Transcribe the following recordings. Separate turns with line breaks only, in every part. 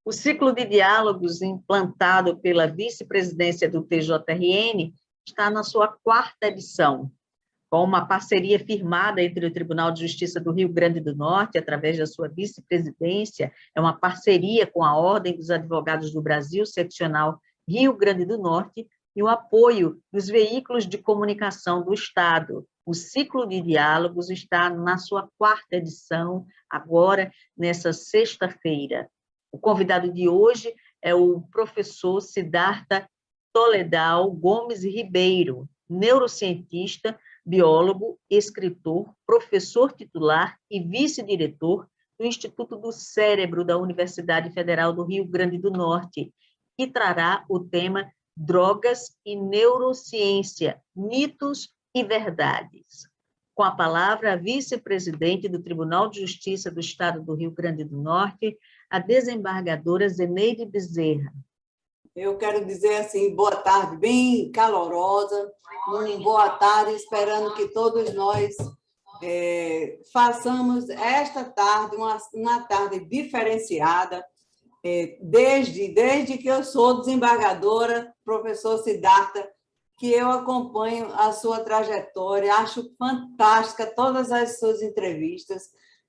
O ciclo de diálogos implantado pela vice-presidência do TJRN está na sua quarta edição, com uma parceria firmada entre o Tribunal de Justiça do Rio Grande do Norte, através da sua vice-presidência, é uma parceria com a Ordem dos Advogados do Brasil, seccional Rio Grande do Norte, e o apoio dos veículos de comunicação do Estado. O ciclo de diálogos está na sua quarta edição, agora, nessa sexta-feira. O convidado de hoje é o professor Siddhartha Toledano Gomes Ribeiro, neurocientista, biólogo, escritor, professor titular e vice-diretor do Instituto do Cérebro da Universidade Federal do Rio Grande do Norte, que trará o tema Drogas e Neurociência, Mitos e Verdades. Com a palavra, a vice-presidente do Tribunal de Justiça do Estado do Rio Grande do Norte, a desembargadora Zeneide Bezerra.
Eu quero dizer assim, boa tarde, bem calorosa, boa tarde, esperando que todos nós façamos esta tarde, uma tarde diferenciada, desde que eu sou desembargadora, professor Siddhartha, que eu acompanho a sua trajetória, acho fantástica todas as suas entrevistas,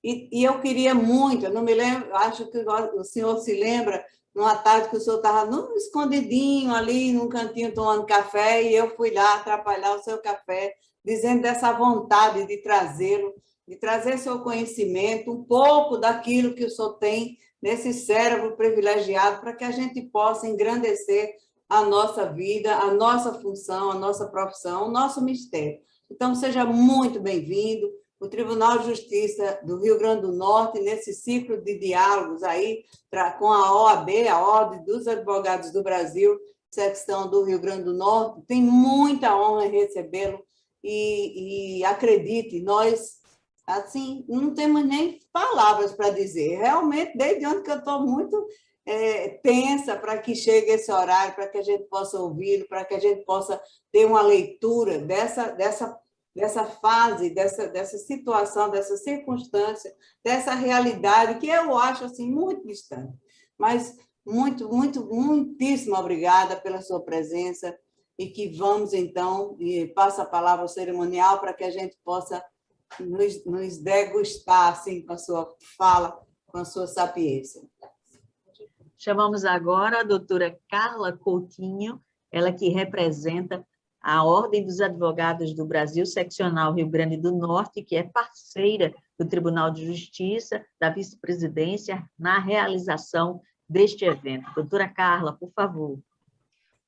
e eu queria muito, eu não me lembro, acho que o senhor se lembra, numa tarde que o senhor estava escondidinho ali, num cantinho tomando café, e eu fui lá atrapalhar o seu café, dizendo dessa vontade de trazê-lo, de trazer seu conhecimento, um pouco daquilo que o senhor tem nesse cérebro privilegiado, para que a gente possa engrandecer a nossa vida, a nossa função, a nossa profissão, o nosso mistério. Então, seja muito bem-vindo. O Tribunal de Justiça do Rio Grande do Norte, nesse ciclo de diálogos aí, com a OAB, a Ordem dos Advogados do Brasil, secção do Rio Grande do Norte, tem muita honra em recebê-lo e acredite, nós, assim, não temos nem palavras para dizer. Realmente, desde ontem que eu estou muito tensa para que chegue esse horário, para que a gente possa ouvi-lo, para que a gente possa ter uma leitura dessa fase, dessa situação, dessa circunstância, dessa realidade que eu acho assim muito distante. Mas muitíssimo obrigada pela sua presença e que vamos, então, e passo a palavra ao cerimonial para que a gente possa nos degustar assim, com a sua fala, com a sua sapiência.
Chamamos agora a doutora Carla Coutinho, ela que representa a Ordem dos Advogados do Brasil, seccional Rio Grande do Norte, que é parceira do Tribunal de Justiça, da vice-presidência, na realização deste evento. Doutora Carla, por favor.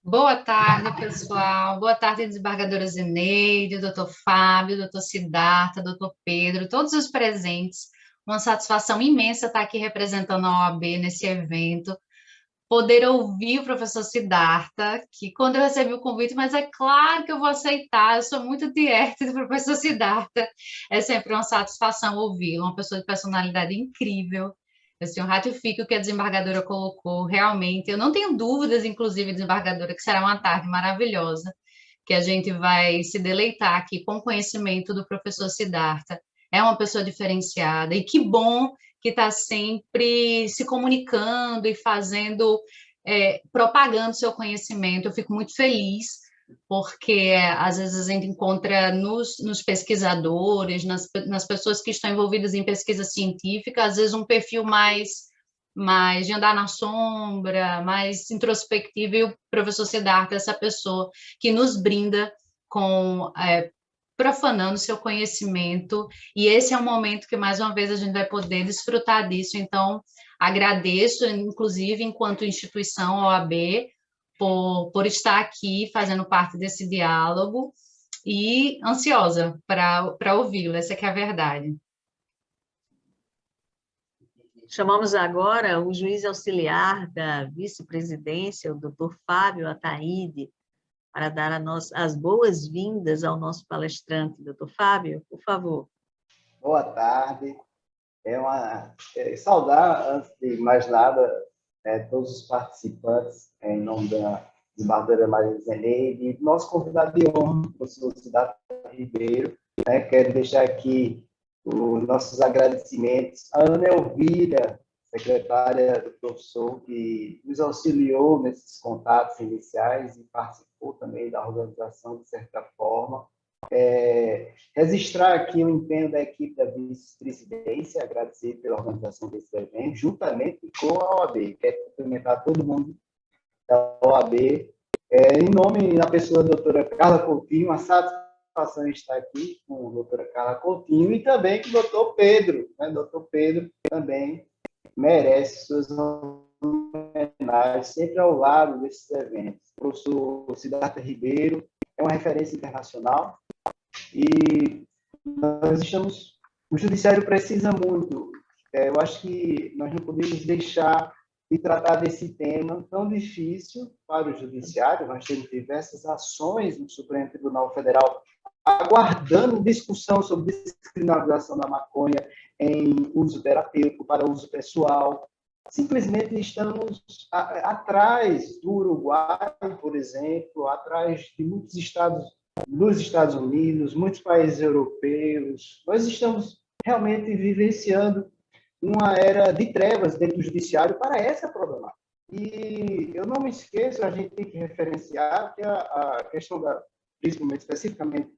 Boa tarde, pessoal. Boa tarde, desembargadora Zeneide, doutor Fábio, doutor Siddhartha, doutor Pedro, todos os presentes. Uma satisfação imensa estar aqui representando a OAB nesse evento, poder ouvir o professor Siddhartha, que quando eu recebi o convite, mas é claro que eu vou aceitar, eu sou muito tiete do professor Siddhartha, é sempre uma satisfação ouvir, uma pessoa de personalidade incrível. Eu ratifico o que a desembargadora colocou, realmente, eu não tenho dúvidas, inclusive, desembargadora, que será uma tarde maravilhosa, que a gente vai se deleitar aqui com o conhecimento do professor Siddhartha. É uma pessoa diferenciada, e que bom que está sempre se comunicando e fazendo, propagando seu conhecimento. Eu fico muito feliz, porque às vezes a gente encontra nos pesquisadores, nas pessoas que estão envolvidas em pesquisa científica, às vezes um perfil mais de andar na sombra, mais introspectivo, e o professor Siddhartha é essa pessoa que nos brinda com profanando seu conhecimento, e esse é um momento que, mais uma vez, a gente vai poder desfrutar disso. Então, agradeço, inclusive, enquanto instituição OAB, por estar aqui fazendo parte desse diálogo, e ansiosa para ouvi-lo, essa que é a verdade.
Chamamos agora o juiz auxiliar da vice-presidência, o doutor Fábio Ataíde, para dar as boas-vindas ao nosso palestrante. Doutor Fábio, por favor.
Boa tarde. Saudar, antes de mais nada, todos os participantes, em nome da desembargadora Maria Zeneide, e nosso convidado de honra, o professor Siddhartha Ribeiro. Quero deixar aqui os nossos agradecimentos à Ana Elvira, secretária do professor, que nos auxiliou nesses contatos iniciais e participou também da organização, de certa forma. Registrar aqui o empenho da equipe da vice-presidência, agradecer pela organização desse evento, juntamente com a OAB. Quero cumprimentar todo mundo da OAB, em nome da pessoa da doutora Carla Coutinho, uma satisfação estar aqui com a doutora Carla Coutinho e também com o doutor Pedro. O doutor Pedro também merece suas homenagens, sempre ao lado desses eventos. O professor Siddhartha Ribeiro é uma referência internacional e o judiciário precisa muito. Eu acho que nós não podemos deixar de tratar desse tema tão difícil para o judiciário. Nós temos diversas ações no Supremo Tribunal Federal aguardando discussão sobre descriminalização da maconha em uso terapêutico para uso pessoal. Simplesmente estamos atrás do Uruguai, por exemplo, atrás de muitos estados nos Estados Unidos, muitos países europeus. Nós estamos realmente vivenciando uma era de trevas dentro do judiciário para essa problemática. E eu não me esqueço, a gente tem que referenciar que a questão, principalmente, especificamente,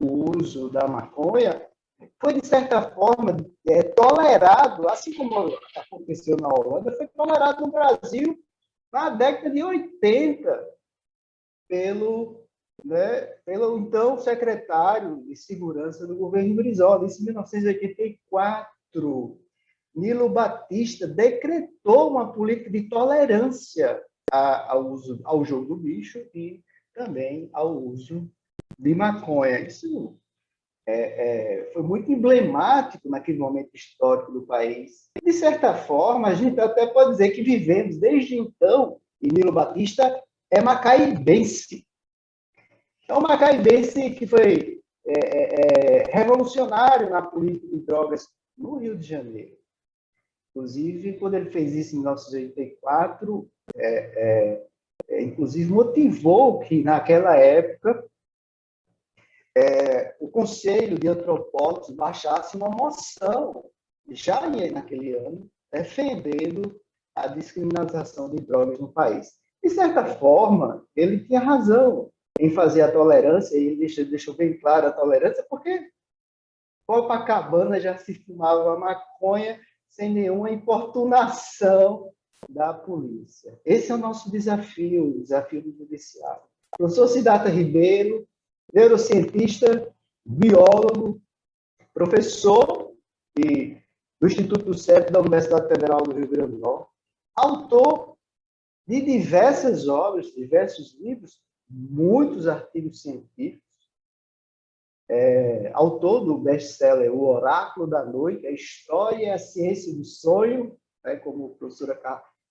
o uso da maconha, foi, de certa forma, tolerado, assim como aconteceu na Holanda, foi tolerado no Brasil na década de 80, pelo então secretário de Segurança do governo Brizola. Isso em 1984. Nilo Batista decretou uma política de tolerância ao jogo do bicho e também ao uso de maconha. Isso foi muito emblemático naquele momento histórico do país. De certa forma, a gente até pode dizer que vivemos desde então, e Nilo Batista é macaibense. É um macaibense que foi revolucionário na política de drogas no Rio de Janeiro. Inclusive, quando ele fez isso em 1984, inclusive motivou que, naquela época, o Conselho de Antropólogos baixasse uma moção, já naquele ano, defendendo a descriminalização de drogas no país. De certa forma, ele tinha razão em fazer a tolerância, e ele deixou bem claro a tolerância, porque Copacabana já se fumava maconha sem nenhuma importunação da polícia. Esse é o nosso desafio, o desafio do judiciário. Professor Siddhartha Ribeiro, neurocientista, biólogo, professor do Instituto do Cérebro da Universidade Federal do Rio Grande do Norte, autor de diversas obras, diversos livros, muitos artigos científicos, autor do best-seller O Oráculo da Noite, a História e a Ciência do Sonho, como a professora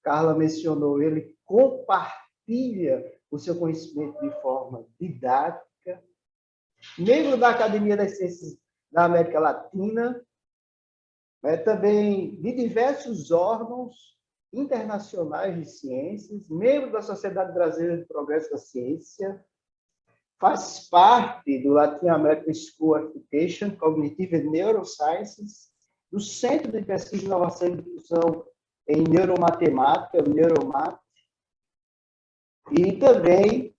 Carla mencionou, ele compartilha o seu conhecimento de forma didática, membro da Academia das Ciências da América Latina, também de diversos órgãos internacionais de ciências, membro da Sociedade Brasileira de Progresso da Ciência, faz parte do Latin American School of Education, Cognitive and Neurosciences, do Centro de Pesquisa, Inovação e Difusão em Neuromatemática, o Neuromat, e também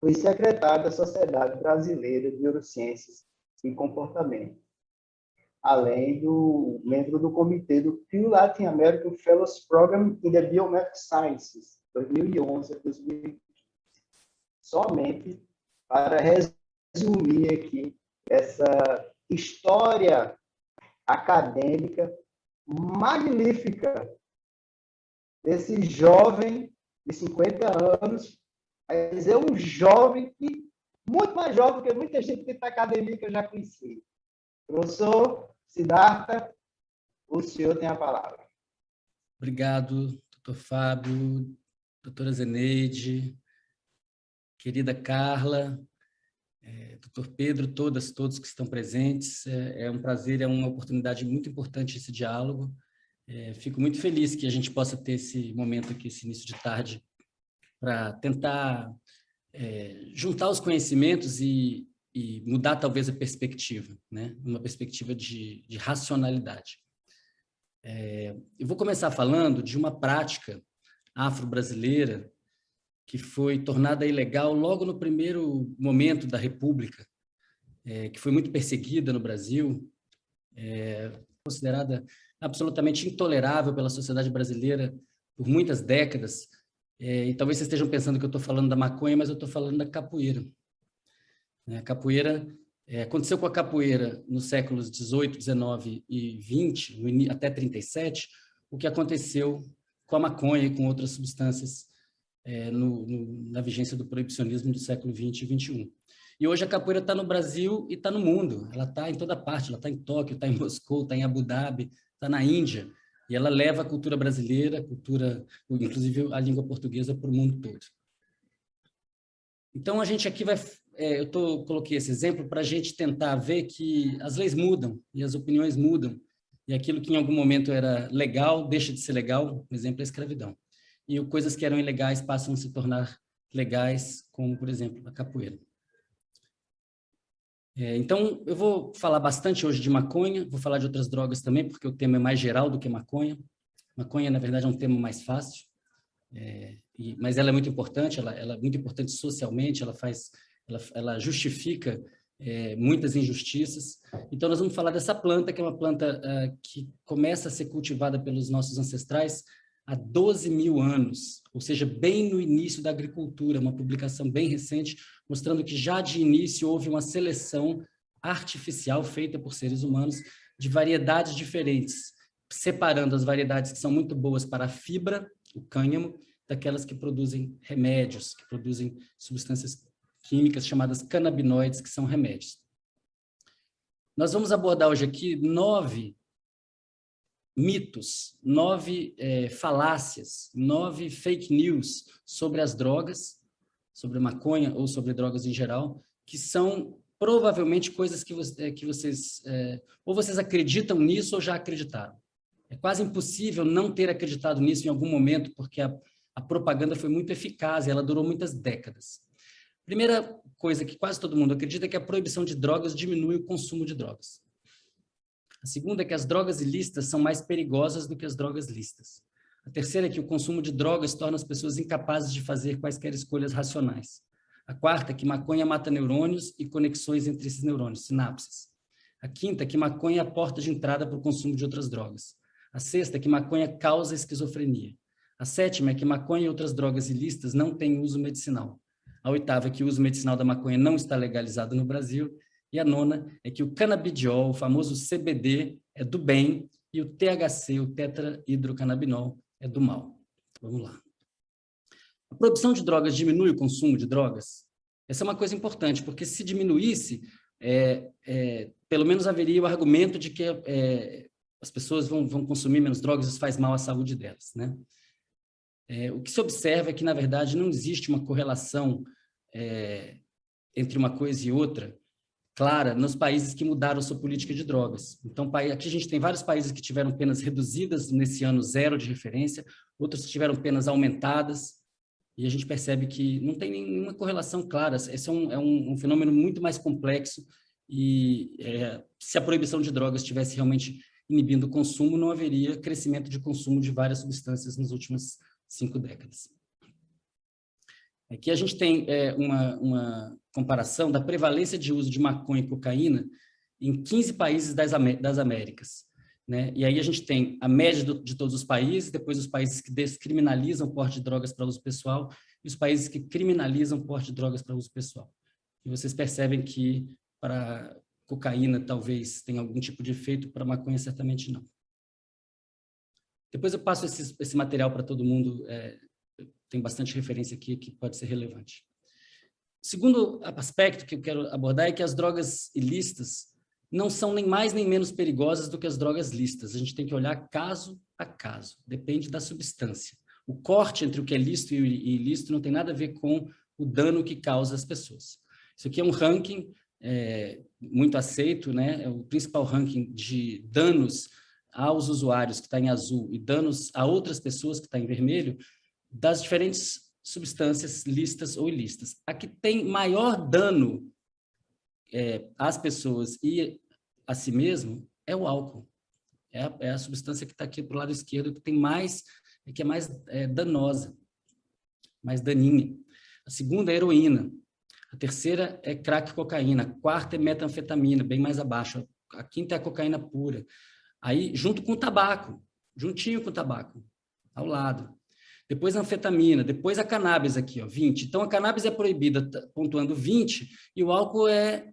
foi secretário da Sociedade Brasileira de Neurociências e Comportamento, além do membro do comitê do Pew Latin American Fellows Program in the Biomedical Sciences, 2011 a 2015. Somente para resumir aqui essa história acadêmica magnífica desse jovem de 50 anos, mas é um jovem que, muito mais jovem que muita gente que está na academia que eu já conheci. Professor Siddhartha, o senhor tem a palavra.
Obrigado, doutor Fábio, doutora Zeneide, querida Carla, doutor Pedro, todos que estão presentes. É um prazer, é uma oportunidade muito importante esse diálogo. Fico muito feliz que a gente possa ter esse momento aqui, esse início de tarde, para tentar juntar os conhecimentos e mudar talvez a perspectiva, né? Uma perspectiva de racionalidade. Eu vou começar falando de uma prática afro-brasileira que foi tornada ilegal logo no primeiro momento da República, que foi muito perseguida no Brasil, considerada absolutamente intolerável pela sociedade brasileira por muitas décadas. E talvez vocês estejam pensando que eu estou falando da maconha, mas eu estou falando da capoeira. A capoeira, aconteceu com a capoeira nos séculos 18, 19 e 20, até 37, o que aconteceu com a maconha e com outras substâncias na vigência do proibicionismo do século 20 e 21. E hoje a capoeira está no Brasil e está no mundo. Ela está em toda parte. Ela está em Tóquio, está em Moscou, está em Abu Dhabi, está na Índia. E ela leva a cultura brasileira, inclusive a língua portuguesa, para o mundo todo. Então, a gente aqui vai... coloquei esse exemplo para a gente tentar ver que as leis mudam e as opiniões mudam. E aquilo que em algum momento era legal deixa de ser legal. Um exemplo é a escravidão. E coisas que eram ilegais passam a se tornar legais, como, por exemplo, a capoeira. Então, eu vou falar bastante hoje de maconha, vou falar de outras drogas também, porque o tema é mais geral do que maconha. Maconha, na verdade, é um tema mais fácil, mas ela é muito importante, ela é muito importante socialmente, ela justifica muitas injustiças. Então, nós vamos falar dessa planta, que é uma planta que começa a ser cultivada pelos nossos ancestrais há 12 mil anos, ou seja, bem no início da agricultura, uma publicação bem recente, mostrando que já de início houve uma seleção artificial feita por seres humanos de variedades diferentes, separando as variedades que são muito boas para a fibra, o cânhamo, daquelas que produzem remédios, que produzem substâncias químicas chamadas canabinoides, que são remédios. Nós vamos abordar hoje aqui 9 mitos, 9 falácias, 9 fake news sobre as drogas, sobre a maconha ou sobre drogas em geral, que são provavelmente coisas que vocês ou vocês acreditam nisso ou já acreditaram. É quase impossível não ter acreditado nisso em algum momento, porque a propaganda foi muito eficaz e ela durou muitas décadas. Primeira coisa que quase todo mundo acredita é que a proibição de drogas diminui o consumo de drogas. A segunda é que as drogas ilícitas são mais perigosas do que as drogas lícitas. A terceira é que o consumo de drogas torna as pessoas incapazes de fazer quaisquer escolhas racionais. A quarta é que maconha mata neurônios e conexões entre esses neurônios, sinapses. A quinta é que maconha é a porta de entrada para o consumo de outras drogas. A sexta é que maconha causa esquizofrenia. A sétima é que maconha e outras drogas ilícitas não têm uso medicinal. A oitava é que o uso medicinal da maconha não está legalizado no Brasil. E a nona é que o canabidiol, o famoso CBD, é do bem e o THC, o tetrahidrocannabinol, é do mal. Vamos lá. A proibição de drogas diminui o consumo de drogas? Essa é uma coisa importante, porque se diminuísse, pelo menos haveria o argumento de que as pessoas vão consumir menos drogas, isso faz mal à saúde delas, né? O que se observa é que, na verdade, não existe uma correlação entre uma coisa e outra clara nos países que mudaram sua política de drogas. Então, aqui a gente tem vários países que tiveram penas reduzidas nesse ano zero de referência, outros que tiveram penas aumentadas, e a gente percebe que não tem nenhuma correlação clara. Esse é um fenômeno muito mais complexo, e se a proibição de drogas estivesse realmente inibindo o consumo, não haveria crescimento de consumo de várias substâncias nas últimas 5 décadas. Aqui a gente tem uma comparação da prevalência de uso de maconha e cocaína em 15 países das Américas, né? E aí a gente tem a média de todos os países, depois os países que descriminalizam o porte de drogas para uso pessoal e os países que criminalizam o porte de drogas para uso pessoal. E vocês percebem que para cocaína talvez tenha algum tipo de efeito, para maconha certamente não. Depois eu passo esse material para todo mundo, tem bastante referência aqui que pode ser relevante. O segundo aspecto que eu quero abordar é que as drogas ilícitas não são nem mais nem menos perigosas do que as drogas lícitas. A gente tem que olhar caso a caso, depende da substância. O corte entre o que é lícito e ilícito não tem nada a ver com o dano que causa às pessoas. Isso aqui é um ranking muito aceito, né? É o principal ranking de danos aos usuários, que está em azul, e danos a outras pessoas, que está em vermelho, das diferentes substâncias lícitas ou ilícitas. A que tem maior dano às pessoas e a si mesmo é o álcool. É a substância que está aqui para o lado esquerdo, que é mais danosa, mais daninha. A segunda é a heroína. A terceira é crack cocaína. A quarta é metanfetamina, bem mais abaixo. A quinta é a cocaína pura. Aí, junto com o tabaco, juntinho com o tabaco, ao lado. Depois a anfetamina, depois a cannabis aqui, ó, 20. Então, a cannabis é proibida, pontuando 20, e o álcool é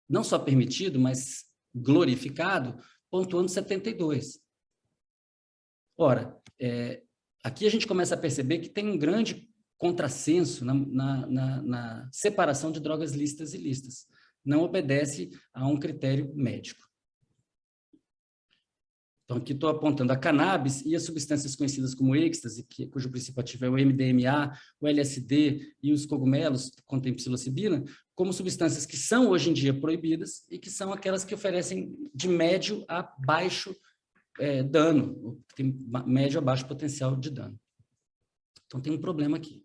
não só permitido, mas glorificado, pontuando 72. Ora, aqui a gente começa a perceber que tem um grande contrassenso na separação de drogas lícitas e ilícitas. Não obedece a um critério médico. Então, aqui estou apontando a cannabis e as substâncias conhecidas como êxtase, cujo princípio ativo é o MDMA, o LSD e os cogumelos, que contêm psilocibina, como substâncias que são, hoje em dia, proibidas e que são aquelas que oferecem de médio a baixo dano, tem médio a baixo potencial de dano. Então, tem um problema aqui.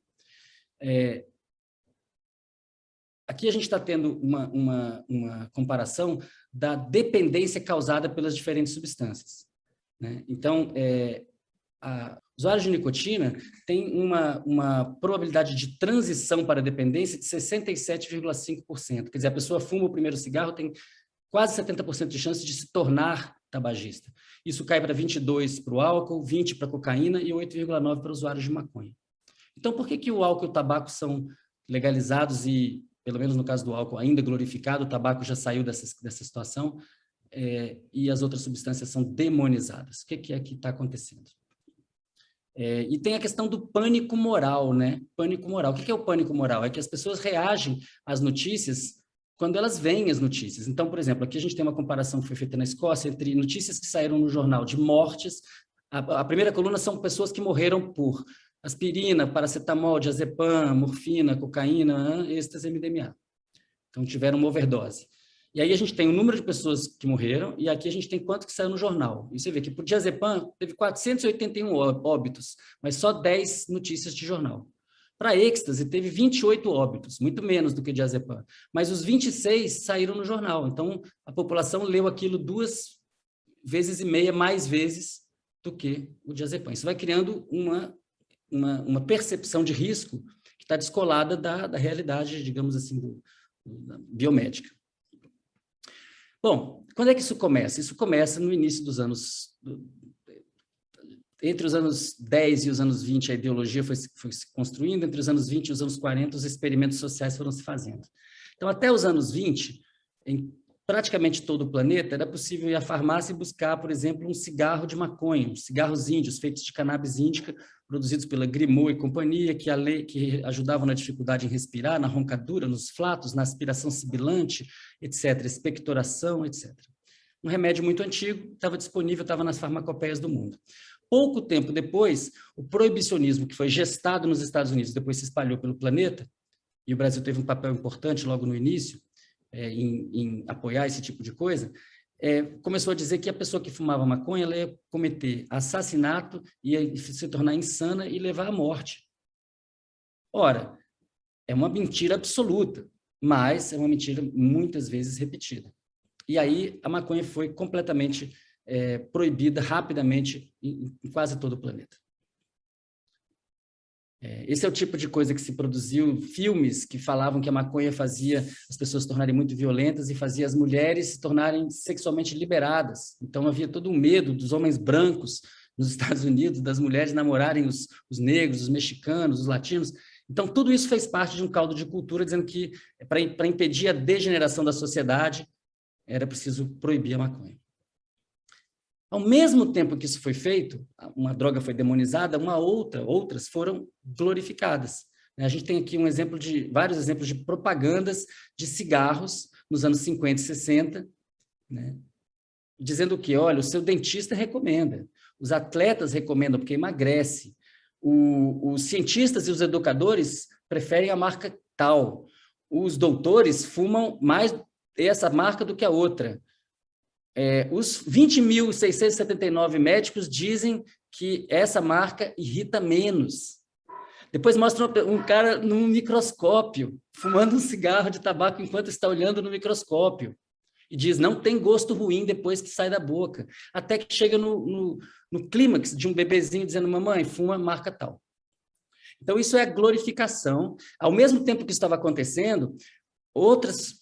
Aqui a gente está tendo uma comparação da dependência causada pelas diferentes substâncias, né? Então, usuários de nicotina têm uma probabilidade de transição para a dependência de 67,5%. Quer dizer, a pessoa fuma o primeiro cigarro, tem quase 70% de chance de se tornar tabagista. Isso cai para 22% para o álcool, 20% para a cocaína e 8,9% para usuários de maconha. Então, por que o álcool e o tabaco são legalizados e, pelo menos no caso do álcool, ainda glorificado, o tabaco já saiu dessa situação, e as outras substâncias são demonizadas? O que é que está acontecendo? E tem a questão do pânico moral, né? Pânico moral. O que é o pânico moral? É que as pessoas reagem às notícias quando elas veem as notícias. Então, por exemplo, aqui a gente tem uma comparação que foi feita na Escócia entre notícias que saíram no jornal de mortes. A primeira coluna são pessoas que morreram por aspirina, paracetamol, diazepam, morfina, cocaína, êxtase, MDMA. Então, tiveram uma overdose. E aí a gente tem o número de pessoas que morreram, e aqui a gente tem quanto que saiu no jornal. E você vê que por diazepam teve 481 óbitos, mas só 10 notícias de jornal. Para êxtase, teve 28 óbitos, muito menos do que diazepam. Mas os 26 saíram no jornal. Então, a população leu aquilo 2,5 vezes mais vezes do que o diazepam. Isso vai criando uma percepção de risco que está descolada da realidade, digamos assim, biomédica. Bom, quando é que isso começa? Isso começa no início dos anos... Entre os anos 10 e os anos 20, a ideologia foi se construindo, entre os anos 20 e os anos 40, os experimentos sociais foram se fazendo. Então, até os anos 20, em praticamente todo o planeta, era possível ir à farmácia e buscar, por exemplo, um cigarro de maconha, uns cigarros índios, feitos de cannabis índica, produzidos pela Grimaud e companhia, que ajudavam na dificuldade em respirar, na roncadura, nos flatos, na aspiração sibilante, etc., expectoração, etc. Um remédio muito antigo, estava disponível, estava nas farmacopeias do mundo. Pouco tempo depois, o proibicionismo, que foi gestado nos Estados Unidos, depois se espalhou pelo planeta, e o Brasil teve um papel importante logo no início, em apoiar esse tipo de coisa, começou a dizer que a pessoa que fumava maconha ela ia cometer assassinato, ia se tornar insana e levar à morte. Ora, é uma mentira absoluta, mas é uma mentira muitas vezes repetida. E aí a maconha foi completamente proibida rapidamente em quase todo o planeta. Esse é o tipo de coisa que se produziu, filmes que falavam que a maconha fazia as pessoas se tornarem muito violentas e fazia as mulheres se tornarem sexualmente liberadas. Então havia todo um medo dos homens brancos nos Estados Unidos, das mulheres namorarem os negros, os mexicanos, os latinos. Então tudo isso fez parte de um caldo de cultura, dizendo que para impedir a degeneração da sociedade era preciso proibir a maconha. Ao mesmo tempo que isso foi feito, uma droga foi demonizada, outras foram glorificadas. A gente tem aqui vários exemplos de propagandas de cigarros nos anos 50 e 60, né, dizendo que, olha, o seu dentista recomenda, os atletas recomendam porque emagrece, os cientistas e os educadores preferem a marca tal, os doutores fumam mais essa marca do que a outra. Os 20.679 médicos dizem que essa marca irrita menos. Depois mostra um cara num microscópio, fumando um cigarro de tabaco enquanto está olhando no microscópio. e diz, não tem gosto ruim depois que sai da boca, até que chega no clímax de um bebezinho dizendo, mamãe, fuma marca tal. Então, isso é a glorificação. Ao mesmo tempo que isso estava acontecendo, outras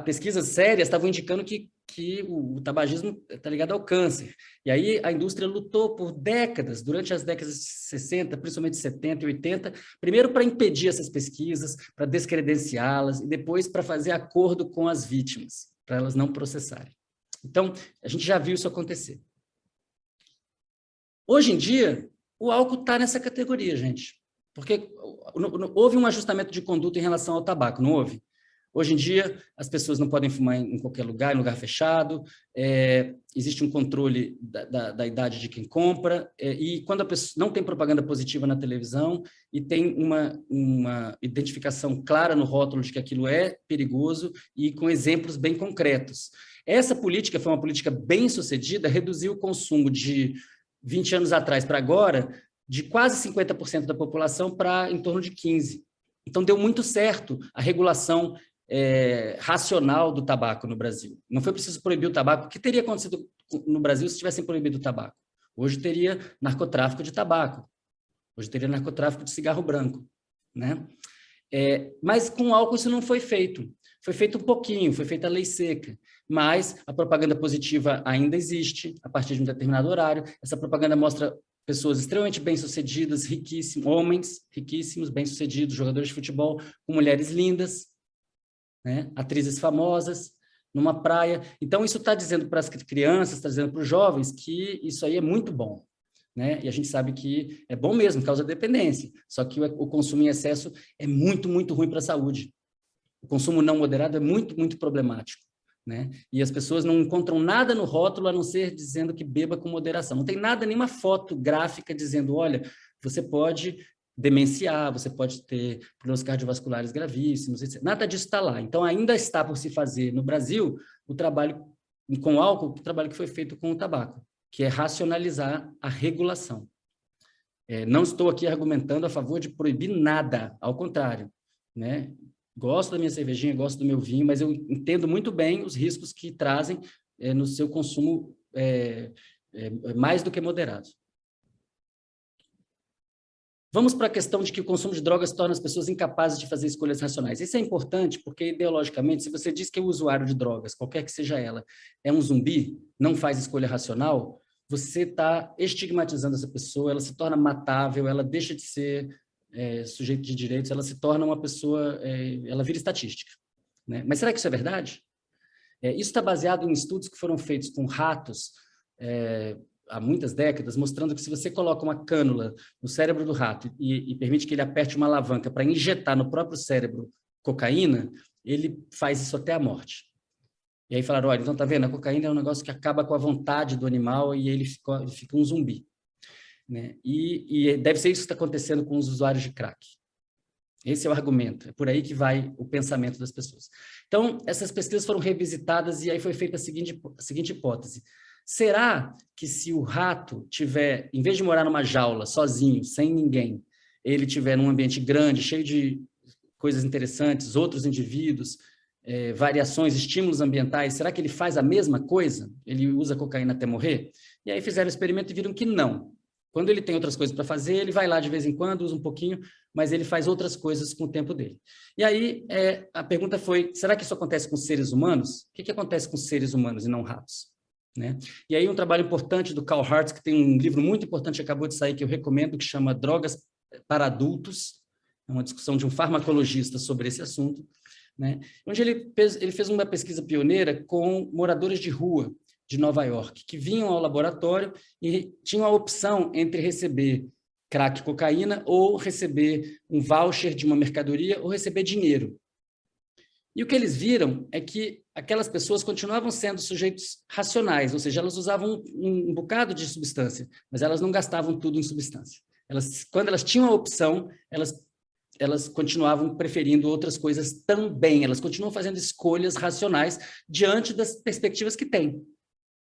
pesquisas sérias estavam indicando que o tabagismo está ligado ao câncer. E aí a indústria lutou por décadas, durante as décadas de 60, principalmente 70 e 80, primeiro para impedir essas pesquisas, para descredenciá-las, e depois para fazer acordo com as vítimas, para elas não processarem. Então, a gente já viu isso acontecer. Hoje em dia, o álcool está nessa categoria, gente, porque houve um ajustamento de conduta em relação ao tabaco, não houve? Hoje em dia, as pessoas não podem fumar em qualquer lugar, em lugar fechado, existe um controle da idade de quem compra, e quando a pessoa não tem propaganda positiva na televisão e tem uma identificação clara no rótulo de que aquilo é perigoso e com exemplos bem concretos. Essa política foi uma política bem sucedida, reduziu o consumo de 20 anos atrás para agora, de quase 50% da população para em torno de 15%. Então, deu muito certo a regulação racional do tabaco no Brasil. Não foi preciso proibir o tabaco. O que teria acontecido no Brasil se tivessem proibido o tabaco? Hoje teria narcotráfico de tabaco. Hoje teria narcotráfico de cigarro branco, né? Mas com álcool isso não foi feito. Foi feito um pouquinho, foi feita a lei seca. Mas a propaganda positiva ainda existe a partir de um determinado horário. Essa propaganda mostra pessoas extremamente bem-sucedidas, riquíssimos, homens riquíssimos, bem-sucedidos, jogadores de futebol, com mulheres lindas, né? Atrizes famosas, numa praia. Então, isso está dizendo para as crianças, está dizendo para os jovens que isso aí é muito bom, né? E a gente sabe que é bom mesmo, causa dependência. Só que o consumo em excesso é muito, muito ruim para a saúde. O consumo não moderado é muito, muito problemático, né? E as pessoas não encontram nada no rótulo a não ser dizendo que beba com moderação. Não tem nada, nenhuma foto gráfica dizendo, olha, você pode demenciar, você pode ter problemas cardiovasculares gravíssimos, etc. Nada disso está lá. Então, ainda está por se fazer no Brasil o trabalho com álcool, o trabalho que foi feito com o tabaco, que é racionalizar a regulação. Não estou aqui argumentando a favor de proibir nada, ao contrário, né? Gosto da minha cervejinha, gosto do meu vinho, mas eu entendo muito bem os riscos que trazem no seu consumo mais do que moderado. Vamos para a questão de que o consumo de drogas torna as pessoas incapazes de fazer escolhas racionais. Isso é importante porque, ideologicamente, se você diz que o usuário de drogas, qualquer que seja ela, é um zumbi, não faz escolha racional, você está estigmatizando essa pessoa, ela se torna matável, ela deixa de ser sujeito de direitos, ela se torna uma pessoa, ela vira estatística, né? Mas será que isso é verdade? Isso está baseado em estudos que foram feitos com ratos há muitas décadas, mostrando que se você coloca uma cânula no cérebro do rato e permite que ele aperte uma alavanca para injetar no próprio cérebro cocaína, ele faz isso até a morte. E aí falaram, olha, então tá vendo, a cocaína é um negócio que acaba com a vontade do animal e ele fica um zumbi, né? E deve ser isso que está acontecendo com os usuários de crack. Esse é o argumento, é por aí que vai o pensamento das pessoas. Então, essas pesquisas foram revisitadas e aí foi feita a seguinte hipótese. Será que se o rato tiver, em vez de morar numa jaula, sozinho, sem ninguém, ele tiver num ambiente grande, cheio de coisas interessantes, outros indivíduos, variações, estímulos ambientais, será que ele faz a mesma coisa? Ele usa cocaína até morrer? E aí fizeram o experimento e viram que não. Quando ele tem outras coisas para fazer, ele vai lá de vez em quando, usa um pouquinho, mas ele faz outras coisas com o tempo dele. E aí a pergunta foi, será que isso acontece com seres humanos? O que acontece com seres humanos e não ratos? Né? E aí um trabalho importante do Carl Hartz, que tem um livro muito importante que acabou de sair, que eu recomendo, que chama Drogas para Adultos, é uma discussão de um farmacologista sobre esse assunto, né? Onde ele fez uma pesquisa pioneira com moradores de rua de Nova York, que vinham ao laboratório e tinham a opção entre receber crack cocaína ou receber um voucher de uma mercadoria ou receber dinheiro. E o que eles viram é que aquelas pessoas continuavam sendo sujeitos racionais, ou seja, elas usavam um bocado de substância, mas elas não gastavam tudo em substância. Quando elas tinham a opção, elas continuavam preferindo outras coisas também, elas continuam fazendo escolhas racionais diante das perspectivas que têm,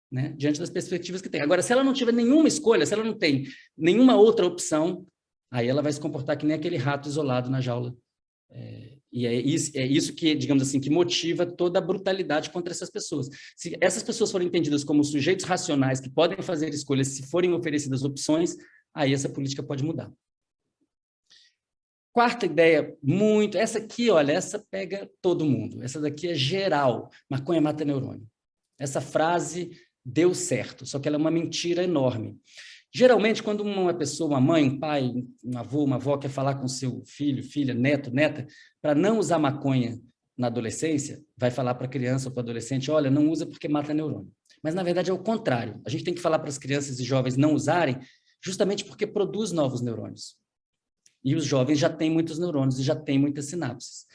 né? Diante das perspectivas que têm. Agora, se ela não tiver nenhuma escolha, se ela não tem nenhuma outra opção, aí ela vai se comportar que nem aquele rato isolado na jaula E é isso que, digamos assim, que motiva toda a brutalidade contra essas pessoas. Se essas pessoas forem entendidas como sujeitos racionais que podem fazer escolhas se forem oferecidas opções, aí essa política pode mudar. Quarta ideia, essa aqui, olha, essa pega todo mundo. Essa daqui é geral, maconha mata neurônio. Essa frase deu certo, só que ela é uma mentira enorme. Geralmente, quando uma pessoa, uma mãe, um pai, um avô, uma avó quer falar com seu filho, filha, neto, neta, para não usar maconha na adolescência, vai falar para a criança ou para o adolescente, olha, não usa porque mata neurônio. Mas, na verdade, é o contrário. A gente tem que falar para as crianças e jovens não usarem justamente porque produz novos neurônios. E os jovens já têm muitos neurônios e já têm muitas sinapses.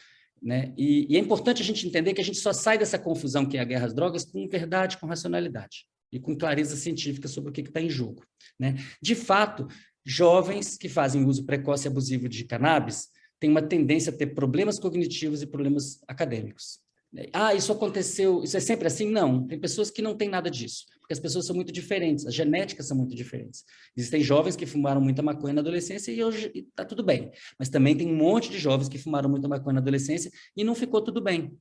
Né? E é importante a gente entender que a gente só sai dessa confusão que é a guerra às drogas com verdade, com racionalidade e com clareza científica sobre o que está em jogo. Né? De fato, jovens que fazem uso precoce e abusivo de cannabis têm uma tendência a ter problemas cognitivos e problemas acadêmicos. Isso aconteceu, isso é sempre assim? Não, tem pessoas que não têm nada disso, porque as pessoas são muito diferentes, as genéticas são muito diferentes. Existem jovens que fumaram muita maconha na adolescência e hoje está tudo bem, mas também tem um monte de jovens que fumaram muita maconha na adolescência e não ficou tudo bem.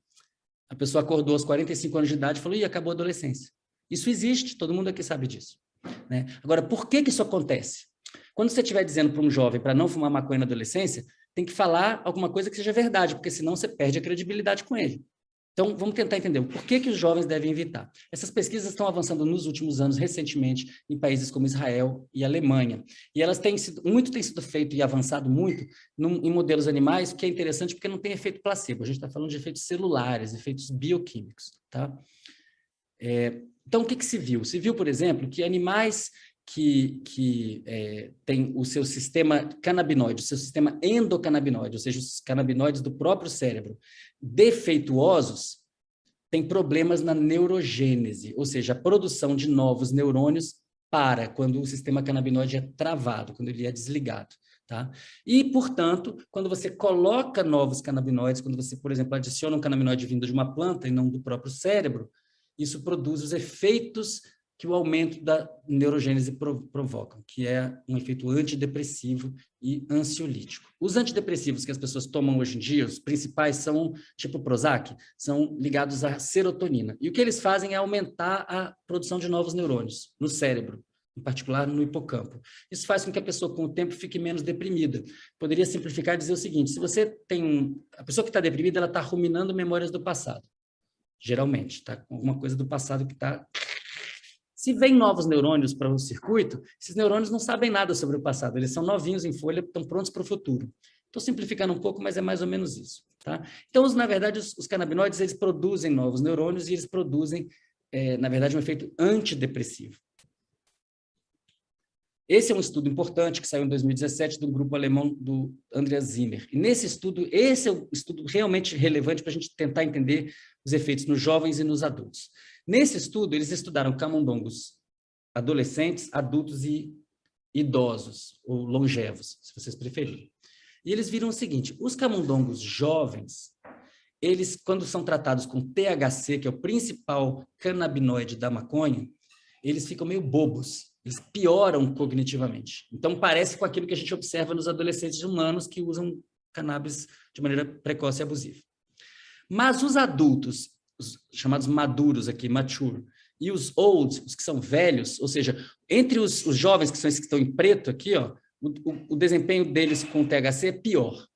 A pessoa acordou aos 45 anos de idade e falou, acabou a adolescência. Isso existe, todo mundo aqui sabe disso. Né? Agora, por que isso acontece? Quando você estiver dizendo para um jovem para não fumar maconha na adolescência, tem que falar alguma coisa que seja verdade, porque senão você perde a credibilidade com ele. Então, vamos tentar entender o porquê que os jovens devem evitar. Essas pesquisas estão avançando nos últimos anos, recentemente, em países como Israel e Alemanha. E elas muito tem sido feito e avançado muito em modelos animais, que é interessante porque não tem efeito placebo. A gente está falando de efeitos celulares, efeitos bioquímicos. Tá? Então, o que se viu? Se viu, por exemplo, que animais que têm o seu sistema canabinoide, o seu sistema endocannabinoide, ou seja, os canabinoides do próprio cérebro, defeituosos, têm problemas na neurogênese, ou seja, a produção de novos neurônios para quando o sistema canabinoide é travado, quando ele é desligado. Tá? E, portanto, quando você coloca novos canabinoides, quando você, por exemplo, adiciona um canabinoide vindo de uma planta e não do próprio cérebro, isso produz os efeitos que o aumento da neurogênese provoca, que é um efeito antidepressivo e ansiolítico. Os antidepressivos que as pessoas tomam hoje em dia, os principais são, tipo Prozac, são ligados à serotonina. E o que eles fazem é aumentar a produção de novos neurônios no cérebro, em particular no hipocampo. Isso faz com que a pessoa, com o tempo, fique menos deprimida. Poderia simplificar e dizer o seguinte, se você tem a pessoa que está deprimida, ela está ruminando memórias do passado. Geralmente, está com alguma coisa do passado que está... Se vem novos neurônios para o circuito, esses neurônios não sabem nada sobre o passado, eles são novinhos em folha, estão prontos para o futuro. Estou simplificando um pouco, mas é mais ou menos isso. Tá? Então, na verdade, os canabinoides, eles produzem novos neurônios e eles produzem, na verdade, um efeito antidepressivo. Esse é um estudo importante que saiu em 2017 do grupo alemão do Andreas Zimmer. E nesse estudo, esse é o estudo realmente relevante para a gente tentar entender os efeitos nos jovens e nos adultos. Nesse estudo, eles estudaram camundongos adolescentes, adultos e idosos, ou longevos, se vocês preferirem. E eles viram o seguinte, os camundongos jovens, eles, quando são tratados com THC, que é o principal canabinoide da maconha, eles ficam meio bobos, eles pioram cognitivamente. Então, parece com aquilo que a gente observa nos adolescentes humanos que usam cannabis de maneira precoce e abusiva. Mas os adultos, os chamados maduros aqui, mature, e os old, os que são velhos, ou seja, entre os jovens, que são esses que estão em preto aqui, ó, o desempenho deles com o THC é pior.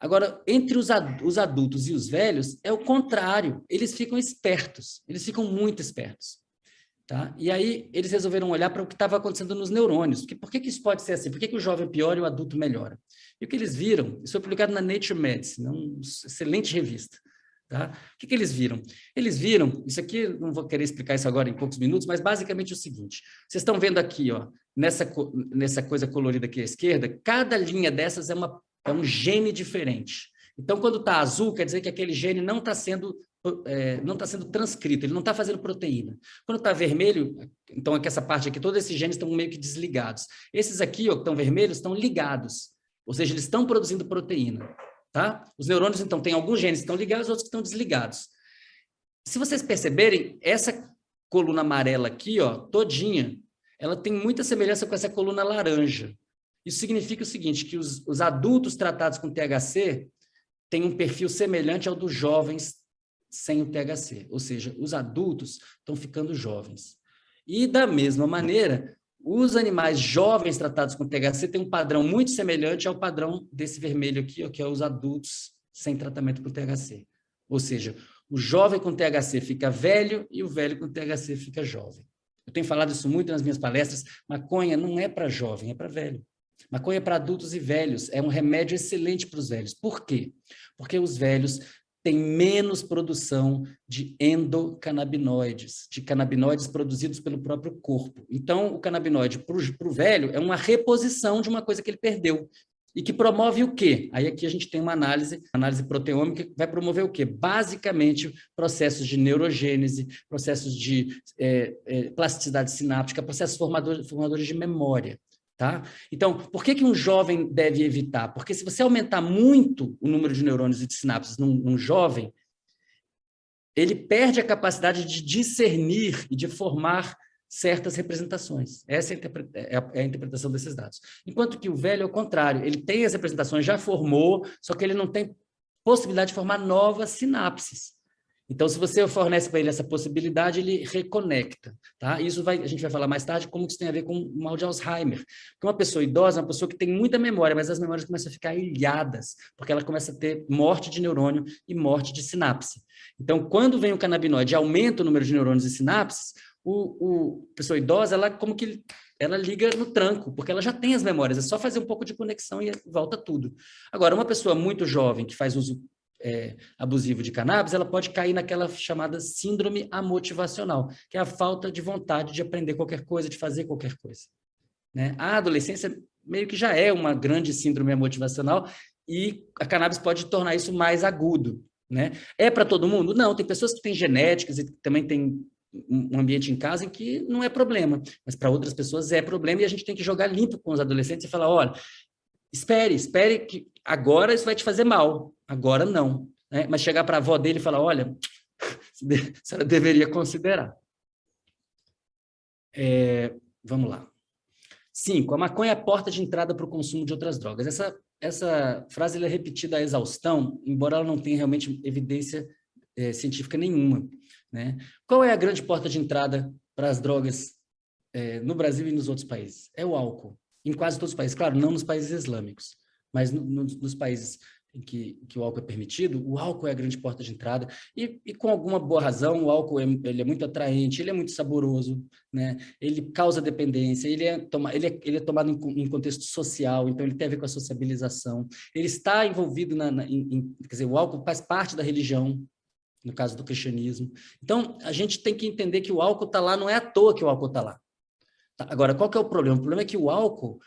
Agora, entre os adultos e os velhos, é o contrário, eles ficam espertos, eles ficam muito espertos. Tá? E aí eles resolveram olhar para o que estava acontecendo nos neurônios. Por que isso pode ser assim? Por que o jovem piora e o adulto melhora? E o que eles viram, isso foi publicado na Nature Medicine, uma excelente revista. Tá? O que eles viram? Eles viram, isso aqui, não vou querer explicar isso agora em poucos minutos, mas basicamente é o seguinte, vocês estão vendo aqui, ó, nessa coisa colorida aqui à esquerda, cada linha dessas é um gene diferente. Então, quando está azul, quer dizer que aquele gene não está sendo transcrito, ele não está fazendo proteína. Quando está vermelho, então aqui essa parte aqui, todos esses genes estão meio que desligados. Esses aqui, ó, que estão vermelhos, estão ligados, ou seja, eles estão produzindo proteína. Tá? Os neurônios, então, tem alguns genes que estão ligados, outros que estão desligados. Se vocês perceberem, essa coluna amarela aqui, ó, todinha, ela tem muita semelhança com essa coluna laranja. Isso significa o seguinte, que os adultos tratados com THC tem um perfil semelhante ao dos jovens sem o THC, ou seja, os adultos estão ficando jovens. E, da mesma maneira, os animais jovens tratados com THC têm um padrão muito semelhante ao padrão desse vermelho aqui, que é os adultos sem tratamento com THC. Ou seja, o jovem com THC fica velho e o velho com THC fica jovem. Eu tenho falado isso muito nas minhas palestras, maconha não é para jovem, é para velho. Maconha é para adultos e velhos, é um remédio excelente para os velhos. Por quê? Porque os velhos têm menos produção de endocannabinoides, de canabinoides produzidos pelo próprio corpo. Então, o canabinoide para o velho é uma reposição de uma coisa que ele perdeu. E que promove o quê? Aí aqui a gente tem uma análise proteômica que vai promover o quê? Basicamente, processos de neurogênese, processos de plasticidade sináptica, processos formadores de memória. Tá? Então, por que um jovem deve evitar? Porque se você aumentar muito o número de neurônios e de sinapses num jovem, ele perde a capacidade de discernir e de formar certas representações. Essa é a interpretação desses dados. Enquanto que o velho, ao contrário, ele tem as representações, já formou, só que ele não tem possibilidade de formar novas sinapses. Então, se você fornece para ele essa possibilidade, ele reconecta. Tá? Isso a gente vai falar mais tarde como isso tem a ver com o mal de Alzheimer. Porque uma pessoa idosa é uma pessoa que tem muita memória, mas as memórias começam a ficar ilhadas, porque ela começa a ter morte de neurônio e morte de sinapse. Então, quando vem o canabinoide e aumenta o número de neurônios e sinapses, a pessoa idosa, ela liga no tranco, porque ela já tem as memórias, é só fazer um pouco de conexão e volta tudo. Agora, uma pessoa muito jovem que faz uso abusivo de cannabis, ela pode cair naquela chamada síndrome amotivacional, que é a falta de vontade de aprender qualquer coisa, de fazer qualquer coisa. Né? A adolescência meio que já é uma grande síndrome amotivacional e a cannabis pode tornar isso mais agudo. Né? É para todo mundo? Não, tem pessoas que têm genéticas e que também têm um ambiente em casa em que não é problema, mas para outras pessoas é problema e a gente tem que jogar limpo com os adolescentes e falar, olha, espere que agora isso vai te fazer mal, agora não. Né? Mas chegar para a avó dele e falar, olha, a senhora deveria considerar. Vamos lá. 5. A maconha é a porta de entrada para o consumo de outras drogas. Essa frase ela é repetida à exaustão, embora ela não tenha realmente evidência científica nenhuma. Né? Qual é a grande porta de entrada para as drogas no Brasil e nos outros países? É o álcool. Em quase todos os países, claro, não nos países islâmicos, mas nos países em que o álcool é permitido, o álcool é a grande porta de entrada, e com alguma boa razão, o álcool ele é muito atraente, ele é muito saboroso, né? Ele causa dependência, ele é tomado em contexto social, então ele tem a ver com a sociabilização, ele está envolvido, quer dizer, o álcool faz parte da religião, no caso do cristianismo. Então, a gente tem que entender que o álcool está lá, não é à toa que o álcool está lá. Agora, qual que é o problema? O problema é que o álcool,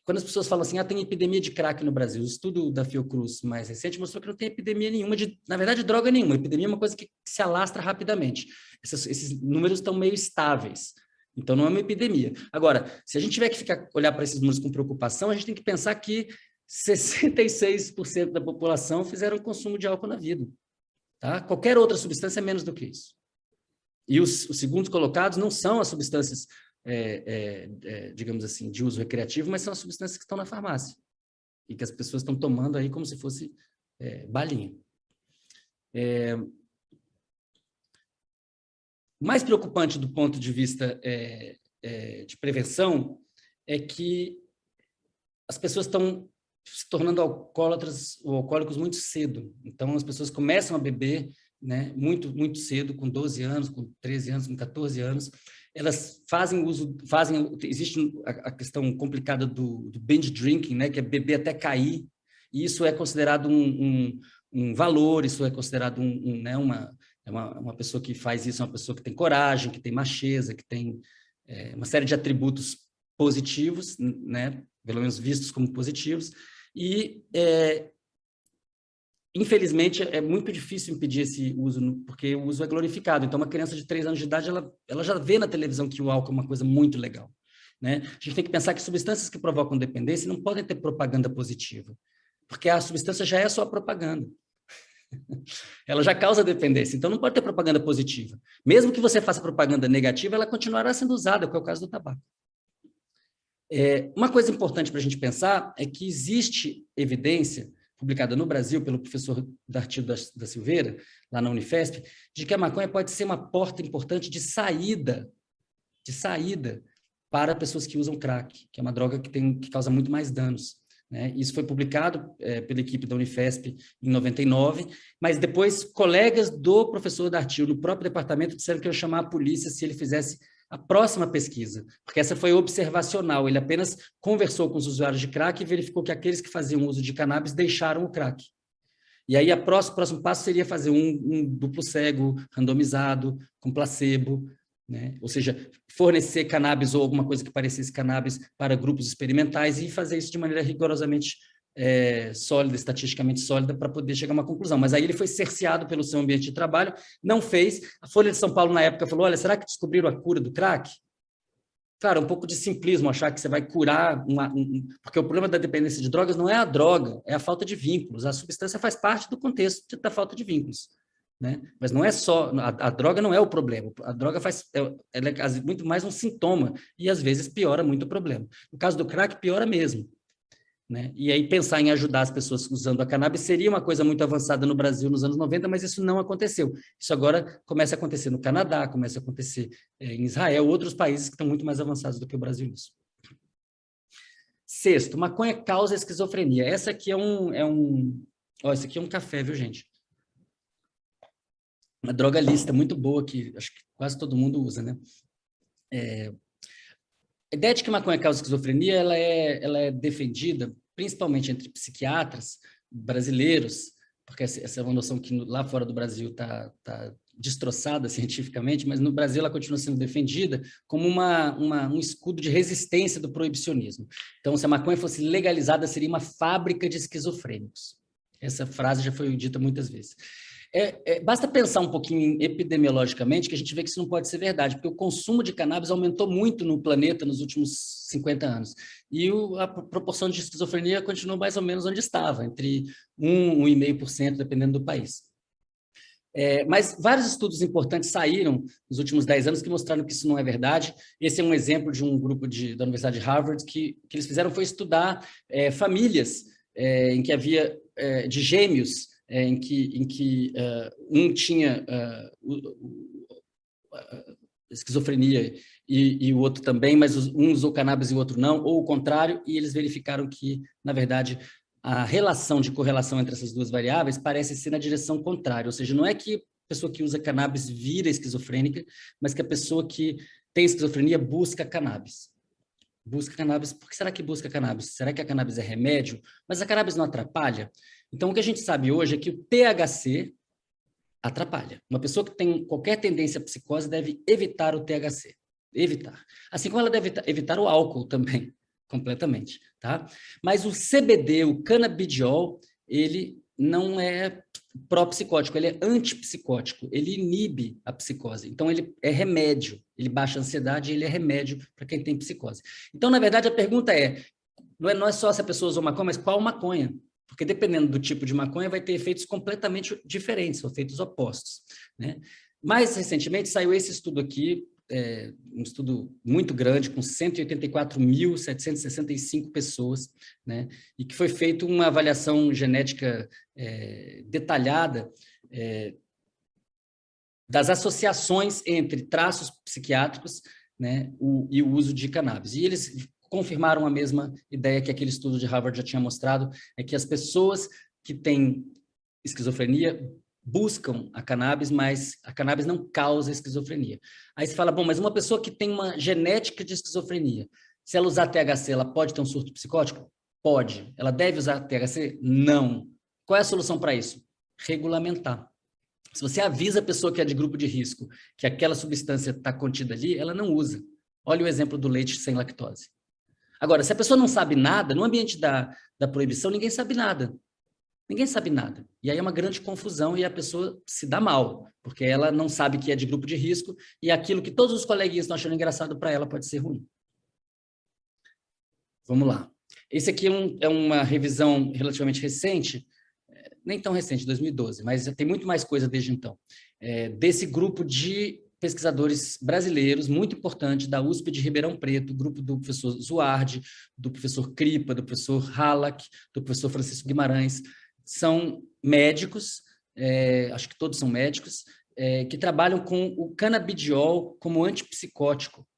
quando as pessoas falam assim, tem epidemia de crack no Brasil, o estudo da Fiocruz mais recente mostrou que não tem epidemia nenhuma, na verdade, droga nenhuma. Epidemia é uma coisa que se alastra rapidamente. Esses números estão meio estáveis. Então, não é uma epidemia. Agora, se a gente tiver que olhar para esses números com preocupação, a gente tem que pensar que 66% da população fizeram consumo de álcool na vida. Tá? Qualquer outra substância é menos do que isso. E os segundos colocados não são as substâncias, digamos assim, de uso recreativo, mas são as substâncias que estão na farmácia e que as pessoas estão tomando aí como se fosse balinha. O mais preocupante do ponto de vista de prevenção é que as pessoas estão se tornando alcoólatras ou alcoólicos muito cedo. Então, as pessoas começam a beber, né, muito, muito cedo, com 12 anos, com 13 anos, com 14 anos. Elas existe a questão complicada do binge drinking, né, que é beber até cair, e isso é considerado um valor, isso é considerado uma pessoa que faz isso, é uma pessoa que tem coragem, que tem macheza, que tem uma série de atributos positivos, né, pelo menos vistos como positivos, e, infelizmente, é muito difícil impedir esse uso, porque o uso é glorificado. Então, uma criança de 3 anos de idade, ela já vê na televisão que o álcool é uma coisa muito legal. Né? A gente tem que pensar que substâncias que provocam dependência não podem ter propaganda positiva, porque a substância já é só propaganda. Ela já causa dependência, então não pode ter propaganda positiva. Mesmo que você faça propaganda negativa, ela continuará sendo usada, que é o caso do tabaco. Uma coisa importante para a gente pensar é que existe evidência publicada no Brasil pelo professor Dartil da Silveira, lá na Unifesp, de que a maconha pode ser uma porta importante de saída para pessoas que usam crack, que é uma droga que causa muito mais danos, né? Isso foi publicado pela equipe da Unifesp em 99, mas depois colegas do professor Dartil, no próprio departamento, disseram que iam chamar a polícia se ele fizesse a próxima pesquisa, porque essa foi observacional, ele apenas conversou com os usuários de crack e verificou que aqueles que faziam uso de cannabis deixaram o crack. E aí o próximo passo seria fazer um duplo cego, randomizado, com placebo, né? Ou seja, fornecer cannabis ou alguma coisa que parecesse cannabis para grupos experimentais e fazer isso de maneira rigorosamente sólida, estatisticamente sólida, para poder chegar a uma conclusão. Mas aí ele foi cerceado pelo seu ambiente de trabalho, não fez. A Folha de São Paulo, na época, falou, olha, será que descobriram a cura do crack? Claro, um pouco de simplismo achar que você vai curar porque o problema da dependência de drogas não é a droga, é a falta de vínculos. A substância faz parte do contexto da falta de vínculos, né? Mas não é só, a droga não é o problema, a droga ela é muito mais um sintoma e às vezes piora muito o problema. No caso do crack, piora mesmo, né? E aí pensar em ajudar as pessoas usando a cannabis seria uma coisa muito avançada no Brasil nos anos 90, mas isso não aconteceu. Isso agora começa a acontecer no Canadá, começa a acontecer em Israel, outros países que estão muito mais avançados do que o Brasil nisso. Sexto, maconha causa esquizofrenia. Essa aqui esse aqui é um café, viu, gente? Uma droga lícita muito boa que acho que quase todo mundo usa, né? A ideia de que maconha causa esquizofrenia, ela é defendida principalmente entre psiquiatras brasileiros, porque essa é uma noção que lá fora do Brasil está destroçada cientificamente, mas no Brasil ela continua sendo defendida como um escudo de resistência do proibicionismo. Então, se a maconha fosse legalizada, seria uma fábrica de esquizofrênicos. Essa frase já foi dita muitas vezes. Basta pensar um pouquinho epidemiologicamente que a gente vê que isso não pode ser verdade, porque o consumo de cannabis aumentou muito no planeta nos últimos 50 anos. E a proporção de esquizofrenia continua mais ou menos onde estava, entre 1,5%, dependendo do país. Mas vários estudos importantes saíram nos últimos 10 anos que mostraram que isso não é verdade. Esse é um exemplo de um grupo da Universidade de Harvard que eles fizeram foi estudar famílias em que havia de gêmeos, em que um tinha esquizofrenia e o outro também, mas um usou cannabis e o outro não, ou o contrário, e eles verificaram que, na verdade, a relação de correlação entre essas duas variáveis parece ser na direção contrária, ou seja, não é que a pessoa que usa cannabis vira esquizofrênica, mas que a pessoa que tem esquizofrenia busca cannabis. Busca cannabis. Por que será que busca cannabis? Será que a cannabis é remédio? Mas a cannabis não atrapalha? Então, o que a gente sabe hoje é que o THC atrapalha. Uma pessoa que tem qualquer tendência à psicose deve evitar o THC. Evitar. Assim como ela deve evitar o álcool também, completamente, tá? Mas o CBD, o canabidiol, ele não é pró-psicótico, ele é antipsicótico, ele inibe a psicose. Então, ele é remédio, ele baixa a ansiedade e ele é remédio para quem tem psicose. Então, na verdade, a pergunta não é só se a pessoa usou maconha, mas qual maconha? Porque dependendo do tipo de maconha, vai ter efeitos completamente diferentes, efeitos opostos, né? Mais recentemente, saiu esse estudo aqui, um estudo muito grande, com 184.765 pessoas, né? E que foi feita uma avaliação genética detalhada das associações entre traços psiquiátricos, né, e o uso de cannabis. E eles confirmaram a mesma ideia que aquele estudo de Harvard já tinha mostrado, é que as pessoas que têm esquizofrenia buscam a cannabis, mas a cannabis não causa esquizofrenia. Aí você fala, bom, mas uma pessoa que tem uma genética de esquizofrenia, se ela usar THC, ela pode ter um surto psicótico? Pode. Ela deve usar THC? Não. Qual é a solução para isso? Regulamentar. Se você avisa a pessoa que é de grupo de risco que aquela substância está contida ali, ela não usa. Olha o exemplo do leite sem lactose. Agora, se a pessoa não sabe nada, no ambiente da proibição, ninguém sabe nada. Ninguém sabe nada. E aí é uma grande confusão e a pessoa se dá mal, porque ela não sabe que é de grupo de risco e aquilo que todos os coleguinhas estão achando engraçado para ela pode ser ruim. Vamos lá. Esse aqui é uma revisão relativamente recente, nem tão recente, 2012, mas tem muito mais coisa desde então, desse grupo de pesquisadores brasileiros, muito importante, da USP de Ribeirão Preto, grupo do professor Zuardi, do professor Cripa, do professor Halak, do professor Francisco Guimarães, são médicos, acho que todos são médicos, que trabalham com o canabidiol como antipsicótico,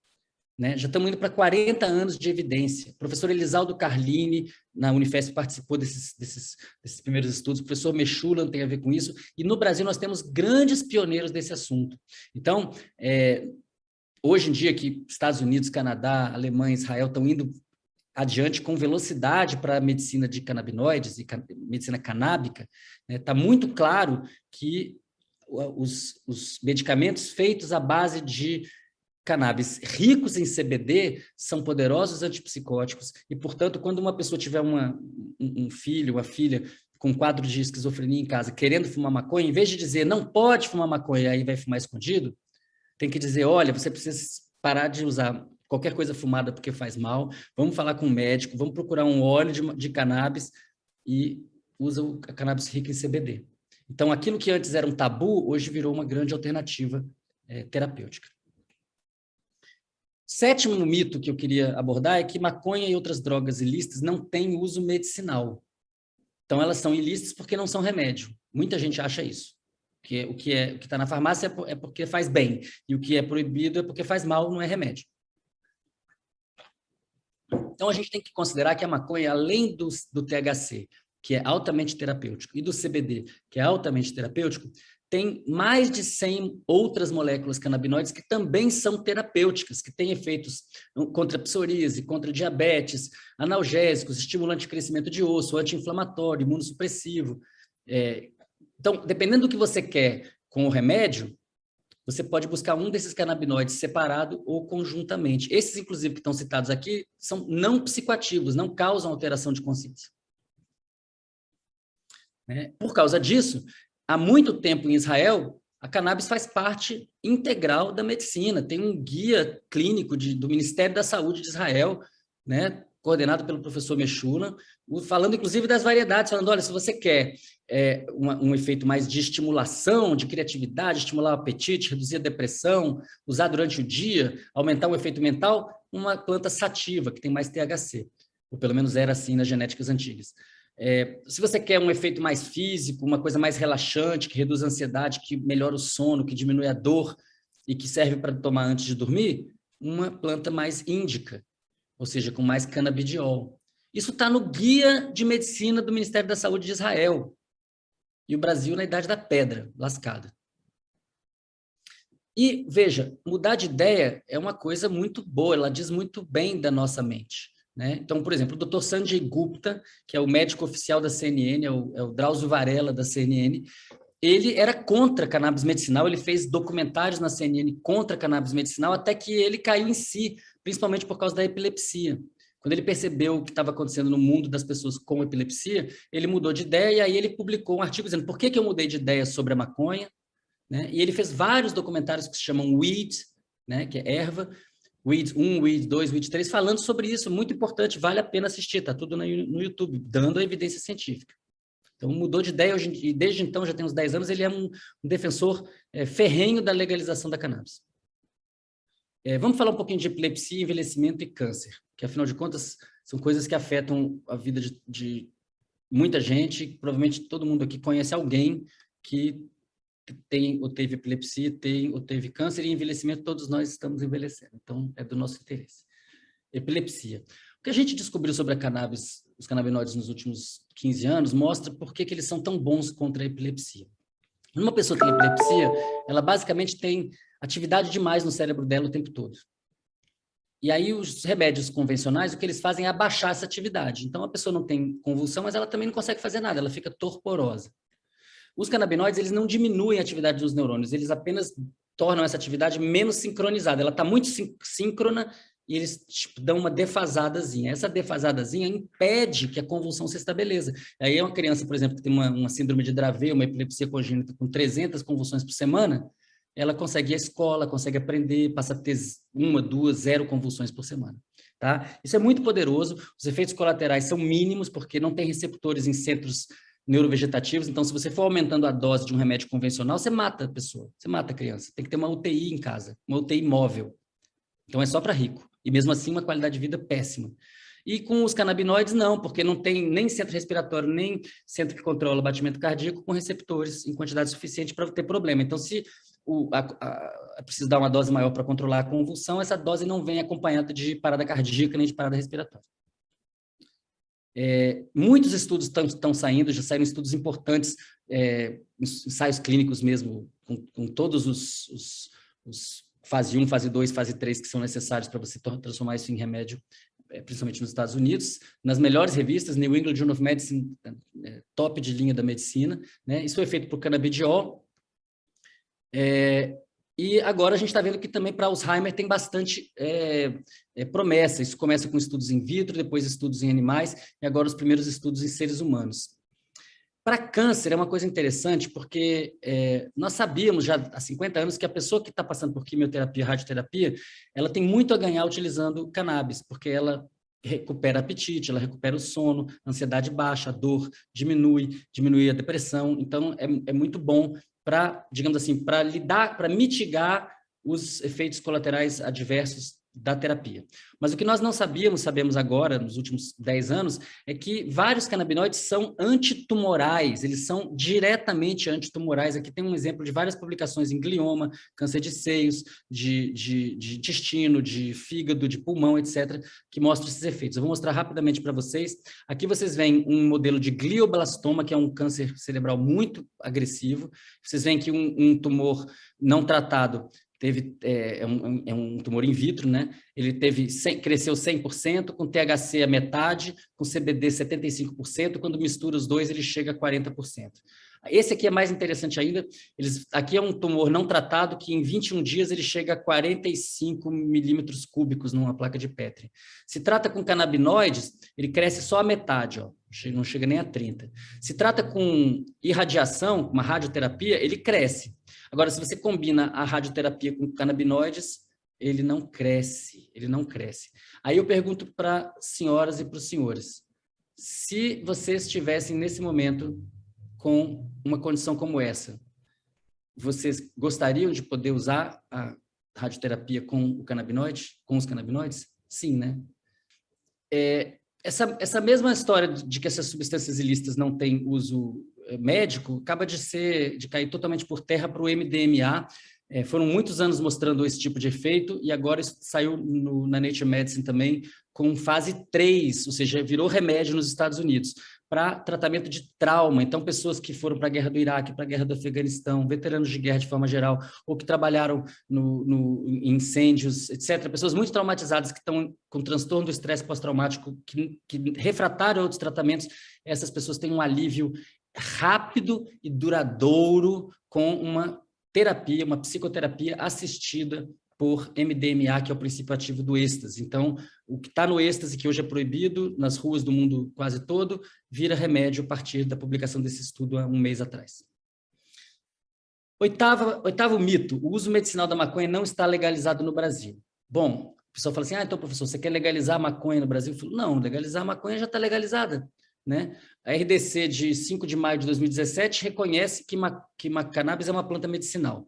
né? Já estamos indo para 40 anos de evidência. O professor Elisaldo Carlini, na Unifesp, participou desses primeiros estudos. O professor Mechulan tem a ver com isso. E no Brasil nós temos grandes pioneiros desse assunto. Então, hoje em dia que Estados Unidos, Canadá, Alemanha, Israel estão indo adiante com velocidade para a medicina de canabinoides e medicina canábica, está muito claro que os medicamentos feitos à base de cannabis ricos em CBD são poderosos antipsicóticos e, portanto, quando uma pessoa tiver um filho, uma filha com quadro de esquizofrenia em casa, querendo fumar maconha, em vez de dizer não pode fumar maconha, aí vai fumar escondido, tem que dizer, olha, você precisa parar de usar qualquer coisa fumada porque faz mal, vamos falar com um médico, vamos procurar um óleo de cannabis e usa a cannabis rica em CBD. Então, aquilo que antes era um tabu, hoje virou uma grande alternativa terapêutica. Sétimo mito que eu queria abordar é que maconha e outras drogas ilícitas não têm uso medicinal. Então, elas são ilícitas porque não são remédio. Muita gente acha isso. Que o que está na farmácia é porque faz bem, e o que é proibido é porque faz mal, não é remédio. Então, a gente tem que considerar que a maconha, além do THC, que é altamente terapêutico, e do CBD, que é altamente terapêutico, tem mais de 100 outras moléculas canabinoides que também são terapêuticas, que têm efeitos contra a psoríase, contra diabetes, analgésicos, estimulante de crescimento de osso, anti-inflamatório, imunossupressivo. Então, dependendo do que você quer com o remédio, você pode buscar um desses canabinoides separado ou conjuntamente. Esses, inclusive, que estão citados aqui, são não psicoativos, não causam alteração de consciência. Por causa disso, há muito tempo em Israel, a cannabis faz parte integral da medicina. Tem um guia clínico do Ministério da Saúde de Israel, coordenado pelo professor Mechulan, falando inclusive das variedades, falando, olha, se você quer um efeito mais de estimulação, de criatividade, estimular o apetite, reduzir a depressão, usar durante o dia, aumentar o efeito mental, uma planta sativa, que tem mais THC, ou pelo menos era assim nas genéticas antigas. Se você quer um efeito mais físico, uma coisa mais relaxante, que reduz a ansiedade, que melhora o sono, que diminui a dor e que serve para tomar antes de dormir, uma planta mais índica, ou seja, com mais canabidiol. Isso está no Guia de Medicina do Ministério da Saúde de Israel. E o Brasil na Idade da Pedra, lascado. E, veja, mudar de ideia é uma coisa muito boa, ela diz muito bem da nossa mente. Então, por exemplo, o Dr. Sanjay Gupta, que é o médico oficial da CNN, é o Drauzio Varela da CNN, ele era contra a cannabis medicinal, ele fez documentários na CNN contra a cannabis medicinal, até que ele caiu em si, principalmente por causa da epilepsia. Quando ele percebeu o que estava acontecendo no mundo das pessoas com epilepsia, ele mudou de ideia e aí ele publicou um artigo dizendo por que eu mudei de ideia sobre a maconha, E ele fez vários documentários que se chamam Weed, que é erva, Weed 1, Weed 2, Weed 3, falando sobre isso, muito importante, vale a pena assistir, está tudo no YouTube, dando a evidência científica. Então, mudou de ideia, e desde então, já tem uns 10 anos, ele é um defensor ferrenho da legalização da cannabis. Vamos falar um pouquinho de epilepsia, envelhecimento e câncer, que, afinal de contas, são coisas que afetam a vida de muita gente, provavelmente todo mundo aqui conhece alguém que tem ou teve epilepsia, tem ou teve câncer, e envelhecimento, todos nós estamos envelhecendo, então é do nosso interesse. Epilepsia. O que a gente descobriu sobre a cannabis, os canabinoides nos últimos 15 anos, mostra por que eles são tão bons contra a epilepsia. Quando uma pessoa tem epilepsia, ela basicamente tem atividade demais no cérebro dela o tempo todo. E aí os remédios convencionais, o que eles fazem é abaixar essa atividade. Então a pessoa não tem convulsão, mas ela também não consegue fazer nada, ela fica torporosa. Os canabinoides, eles não diminuem a atividade dos neurônios, eles apenas tornam essa atividade menos sincronizada. Ela está muito síncrona e eles dão uma defasadazinha. Essa defasadazinha impede que a convulsão se estabeleça. Aí uma criança, por exemplo, que tem uma síndrome de Dravet, uma epilepsia congênita com 300 convulsões por semana, ela consegue ir à escola, consegue aprender, passa a ter 1, 2, 0 convulsões por semana. Tá? Isso é muito poderoso, os efeitos colaterais são mínimos, porque não tem receptores em centros neurovegetativos, então se você for aumentando a dose de um remédio convencional, você mata a pessoa, você mata a criança. Tem que ter uma UTI em casa, uma UTI móvel. Então é só para rico. E mesmo assim uma qualidade de vida péssima. E com os canabinoides, não, porque não tem nem centro respiratório, nem centro que controla o batimento cardíaco com receptores em quantidade suficiente para ter problema. Então, se é preciso dar uma dose maior para controlar a convulsão, essa dose não vem acompanhada de parada cardíaca nem de parada respiratória. Muitos estudos estão saindo, já saíram estudos importantes, ensaios clínicos mesmo, com todos os fase 1, fase 2, fase 3 que são necessários para você transformar isso em remédio, principalmente nos Estados Unidos, nas melhores revistas, New England Journal of Medicine, top de linha da medicina, né? Isso foi feito por canabidiol, e agora a gente está vendo que também para Alzheimer tem bastante promessa. Isso começa com estudos in vitro, depois estudos em animais, e agora os primeiros estudos em seres humanos. Para câncer é uma coisa interessante, porque nós sabíamos já há 50 anos que a pessoa que está passando por quimioterapia, radioterapia, ela tem muito a ganhar utilizando cannabis, porque ela recupera apetite, ela recupera o sono, a ansiedade baixa, a dor diminui a depressão. Então, é muito bom para, digamos assim, para mitigar os efeitos colaterais adversos da terapia. Mas o que nós não sabemos agora, nos últimos 10 anos, é que vários canabinoides são antitumorais, eles são diretamente antitumorais. Aqui tem um exemplo de várias publicações em glioma, câncer de seios, de intestino, de fígado, de pulmão, etc., que mostram esses efeitos. Eu vou mostrar rapidamente para vocês. Aqui vocês veem um modelo de glioblastoma, que é um câncer cerebral muito agressivo. Vocês veem que um tumor não tratado um tumor in vitro, né? Ele cresceu 100%, com THC a metade, com CBD 75%, quando mistura os dois ele chega a 40%. Esse aqui é mais interessante ainda, aqui é um tumor não tratado que em 21 dias ele chega a 45 milímetros cúbicos numa placa de Petri. Se trata com canabinoides, ele cresce só a metade, ó, não chega nem a 30. Se trata com irradiação, uma radioterapia, ele cresce. Agora, se você combina a radioterapia com canabinoides, ele não cresce. Aí eu pergunto para as senhoras e para os senhores, se vocês estivessem nesse momento com uma condição como essa, vocês gostariam de poder usar a radioterapia com o canabinoide, com os canabinoides? Sim, né? Essa mesma história de que essas substâncias ilícitas não têm uso médico acaba de cair totalmente por terra para o MDMA. Foram muitos anos mostrando esse tipo de efeito e agora isso saiu na Nature Medicine também com fase 3, ou seja, virou remédio nos Estados Unidos para tratamento de trauma. Então, pessoas que foram para a guerra do Iraque, para a guerra do Afeganistão, veteranos de guerra de forma geral, ou que trabalharam em incêndios, etc. Pessoas muito traumatizadas que estão com transtorno do estresse pós-traumático, que refrataram a outros tratamentos, essas pessoas têm um alívio rápido e duradouro com uma terapia, uma psicoterapia assistida por MDMA, que é o princípio ativo do êxtase. Então, o que está no êxtase, que hoje é proibido nas ruas do mundo quase todo, vira remédio a partir da publicação desse estudo há um mês atrás. Oitavo mito, o uso medicinal da maconha não está legalizado no Brasil. Bom, o pessoal fala assim, então, professor, você quer legalizar a maconha no Brasil? Eu falo, não, legalizar a maconha já está legalizada, né? A RDC de 5 de maio de 2017 reconhece que cannabis é uma planta medicinal.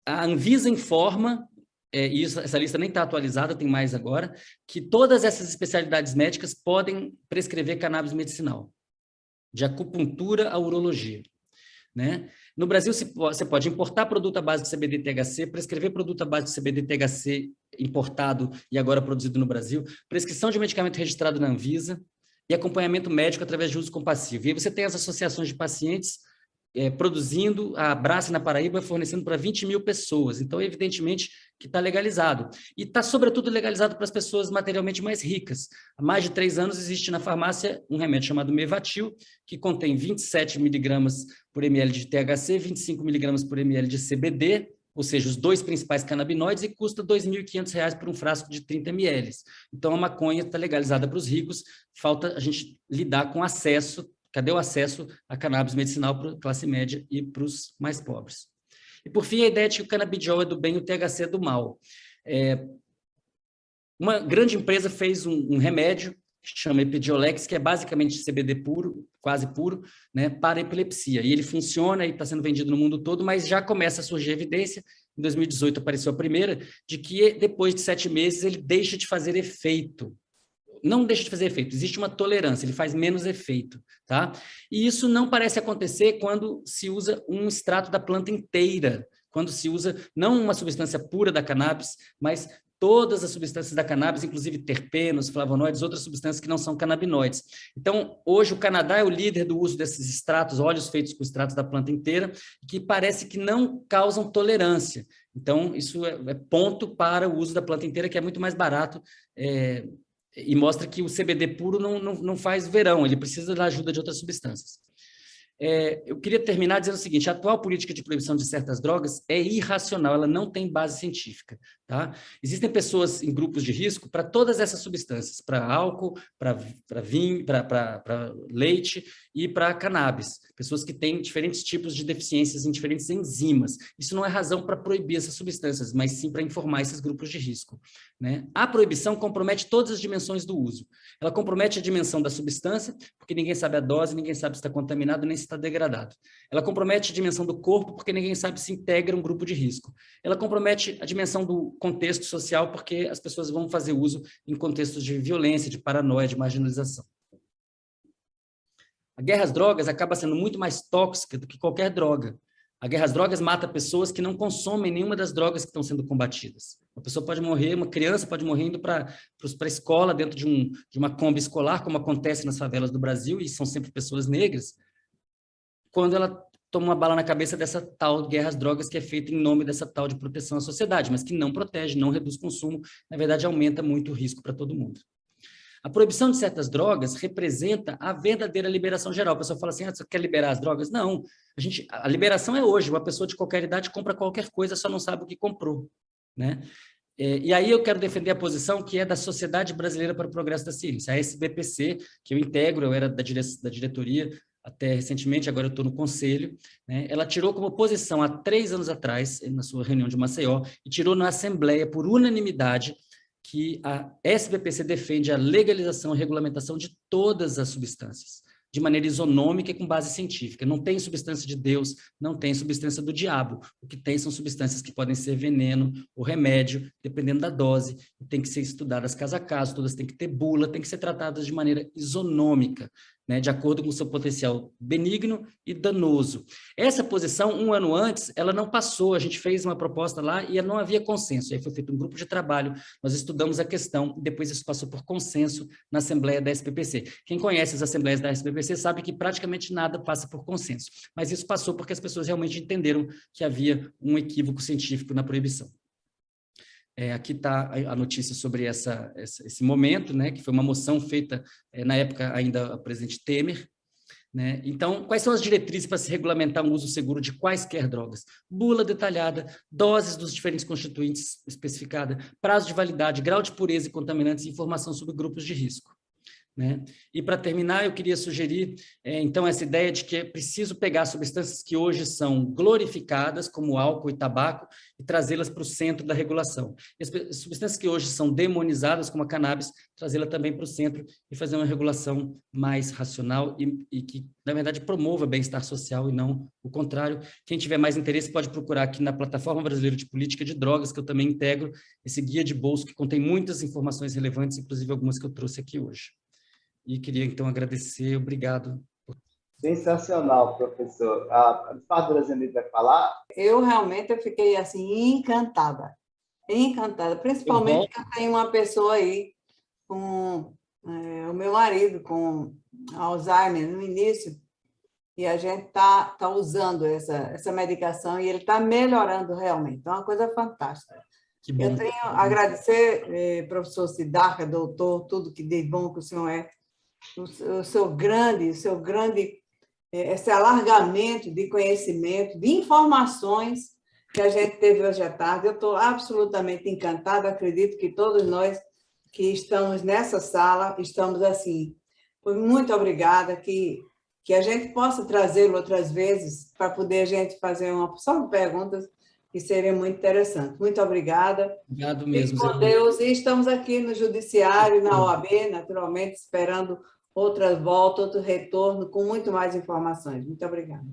A Anvisa informa, e essa lista nem está atualizada, tem mais agora, que todas essas especialidades médicas podem prescrever cannabis medicinal, de acupuntura a urologia, né? No Brasil, você pode importar produto à base de CBD e THC, prescrever produto à base de CBD e THC importado e agora produzido no Brasil, prescrição de medicamento registrado na Anvisa e acompanhamento médico através de uso compassivo. E aí você tem as associações de pacientes produzindo, a Abrace na Paraíba fornecendo para 20 mil pessoas. Então, evidentemente, que está legalizado. E está, sobretudo, legalizado para as pessoas materialmente mais ricas. Há mais de 3 anos existe na farmácia um remédio chamado Mevatil, que contém 27 miligramas por ml de THC, 25 miligramas por ml de CBD, ou seja, os 2 principais canabinoides, e custa R$ 2.500 por um frasco de 30 ml. Então, a maconha está legalizada para os ricos, falta a gente lidar com acesso. Cadê o acesso a cannabis medicinal para a classe média e para os mais pobres? E, por fim, a ideia de que o canabidiol é do bem e o THC é do mal. Uma grande empresa fez um remédio que chama Epidiolex, que é basicamente CBD puro, quase puro, né, para epilepsia. E ele funciona e está sendo vendido no mundo todo, mas já começa a surgir evidência, em 2018 apareceu a primeira, de que depois de 7 meses ele deixa de fazer efeito. não deixa de fazer efeito, existe uma tolerância, ele faz menos efeito, tá? E isso não parece acontecer quando se usa um extrato da planta inteira, quando se usa não uma substância pura da cannabis, mas todas as substâncias da cannabis, inclusive terpenos, flavonoides, outras substâncias que não são canabinoides. Então, hoje o Canadá é o líder do uso desses extratos, óleos feitos com extratos da planta inteira, que parece que não causam tolerância. Então, isso é ponto para o uso da planta inteira, que é muito mais barato, e mostra que o CBD puro não faz verão, ele precisa da ajuda de outras substâncias. Eu queria terminar dizendo o seguinte: a atual política de proibição de certas drogas é irracional, ela não tem base científica. Tá? Existem pessoas em grupos de risco para todas essas substâncias, para álcool, para vinho, para leite e para cannabis. Pessoas que têm diferentes tipos de deficiências em diferentes enzimas. Isso não é razão para proibir essas substâncias, mas sim para informar esses grupos de risco. Né? A proibição compromete todas as dimensões do uso. Ela compromete a dimensão da substância, porque ninguém sabe a dose, ninguém sabe se está contaminado, nem se está degradado. Ela compromete a dimensão do corpo, porque ninguém sabe se integra um grupo de risco. Ela compromete a dimensão do contexto social, porque as pessoas vão fazer uso em contextos de violência, de paranoia, de marginalização. A guerra às drogas acaba sendo muito mais tóxica do que qualquer droga. A guerra às drogas mata pessoas que não consomem nenhuma das drogas que estão sendo combatidas. Uma pessoa pode morrer, uma criança pode morrer indo para a escola dentro de uma Kombi escolar, como acontece nas favelas do Brasil, e são sempre pessoas negras, quando ela toma uma bala na cabeça dessa tal guerra às drogas que é feita em nome dessa tal de proteção à sociedade, mas que não protege, não reduz consumo, na verdade aumenta muito o risco para todo mundo. A proibição de certas drogas representa a verdadeira liberação geral. A pessoa fala assim, você quer liberar as drogas? Não, a liberação é hoje, uma pessoa de qualquer idade compra qualquer coisa, só não sabe o que comprou. Né? E aí eu quero defender a posição que é da Sociedade Brasileira para o Progresso da Ciência, a SBPC, que eu integro, eu era da diretoria até recentemente, agora eu estou no conselho, né? Ela tirou como posição há 3 anos atrás, na sua reunião de Maceió, e tirou na Assembleia por unanimidade que a SBPC defende a legalização e regulamentação de todas as substâncias, de maneira isonômica e com base científica. Não tem substância de Deus, não tem substância do diabo. O que tem são substâncias que podem ser veneno ou remédio, dependendo da dose, e tem que ser estudadas caso a caso, todas têm que ter bula, têm que ser tratadas de maneira isonômica, né, de acordo com o seu potencial benigno e danoso. Essa posição, 1 ano antes, ela não passou, a gente fez uma proposta lá e não havia consenso, aí foi feito um grupo de trabalho, nós estudamos a questão, depois isso passou por consenso na Assembleia da SBPC. Quem conhece as Assembleias da SBPC sabe que praticamente nada passa por consenso, mas isso passou porque as pessoas realmente entenderam que havia um equívoco científico na proibição. Aqui está a notícia sobre esse momento, né, que foi uma moção feita, na época ainda o presidente Temer. Né? Então, quais são as diretrizes para se regulamentar um uso seguro de quaisquer drogas? Bula detalhada, doses dos diferentes constituintes especificada, prazo de validade, grau de pureza e contaminantes e informação sobre grupos de risco. Né? E para terminar, eu queria sugerir, então, essa ideia de que é preciso pegar substâncias que hoje são glorificadas, como álcool e tabaco, e trazê-las para o centro da regulação. E as substâncias que hoje são demonizadas, como a cannabis, trazê-la também para o centro e fazer uma regulação mais racional e que, na verdade, promova bem-estar social e não o contrário. Quem tiver mais interesse pode procurar aqui na Plataforma Brasileira de Política de Drogas, que eu também integro, esse guia de bolso que contém muitas informações relevantes, inclusive algumas que eu trouxe aqui hoje. E queria, então, agradecer. Obrigado.
Sensacional, professor. A Fábio Zeneide vai falar?
Eu realmente fiquei assim, encantada. Encantada. Principalmente que eu tenho uma pessoa aí, com o meu marido, com Alzheimer no início, e a gente tá usando essa medicação e ele está melhorando realmente. Então, é uma coisa fantástica.
Que bom.
Eu tenho a agradecer, professor Siddhartha, doutor, tudo que de bom que o senhor é, o seu grande, esse alargamento de conhecimento, de informações que a gente teve hoje à tarde. Eu estou absolutamente encantada, acredito que todos nós que estamos nessa sala estamos assim. Muito obrigada, que a gente possa trazê-lo outras vezes para poder a gente fazer uma opção de perguntas que seria muito interessante. Muito obrigada.
Obrigado mesmo.
Fique com Deus. E estamos aqui no Judiciário, na OAB, naturalmente, esperando outras voltas, outro retorno, com muito mais informações. Muito obrigada.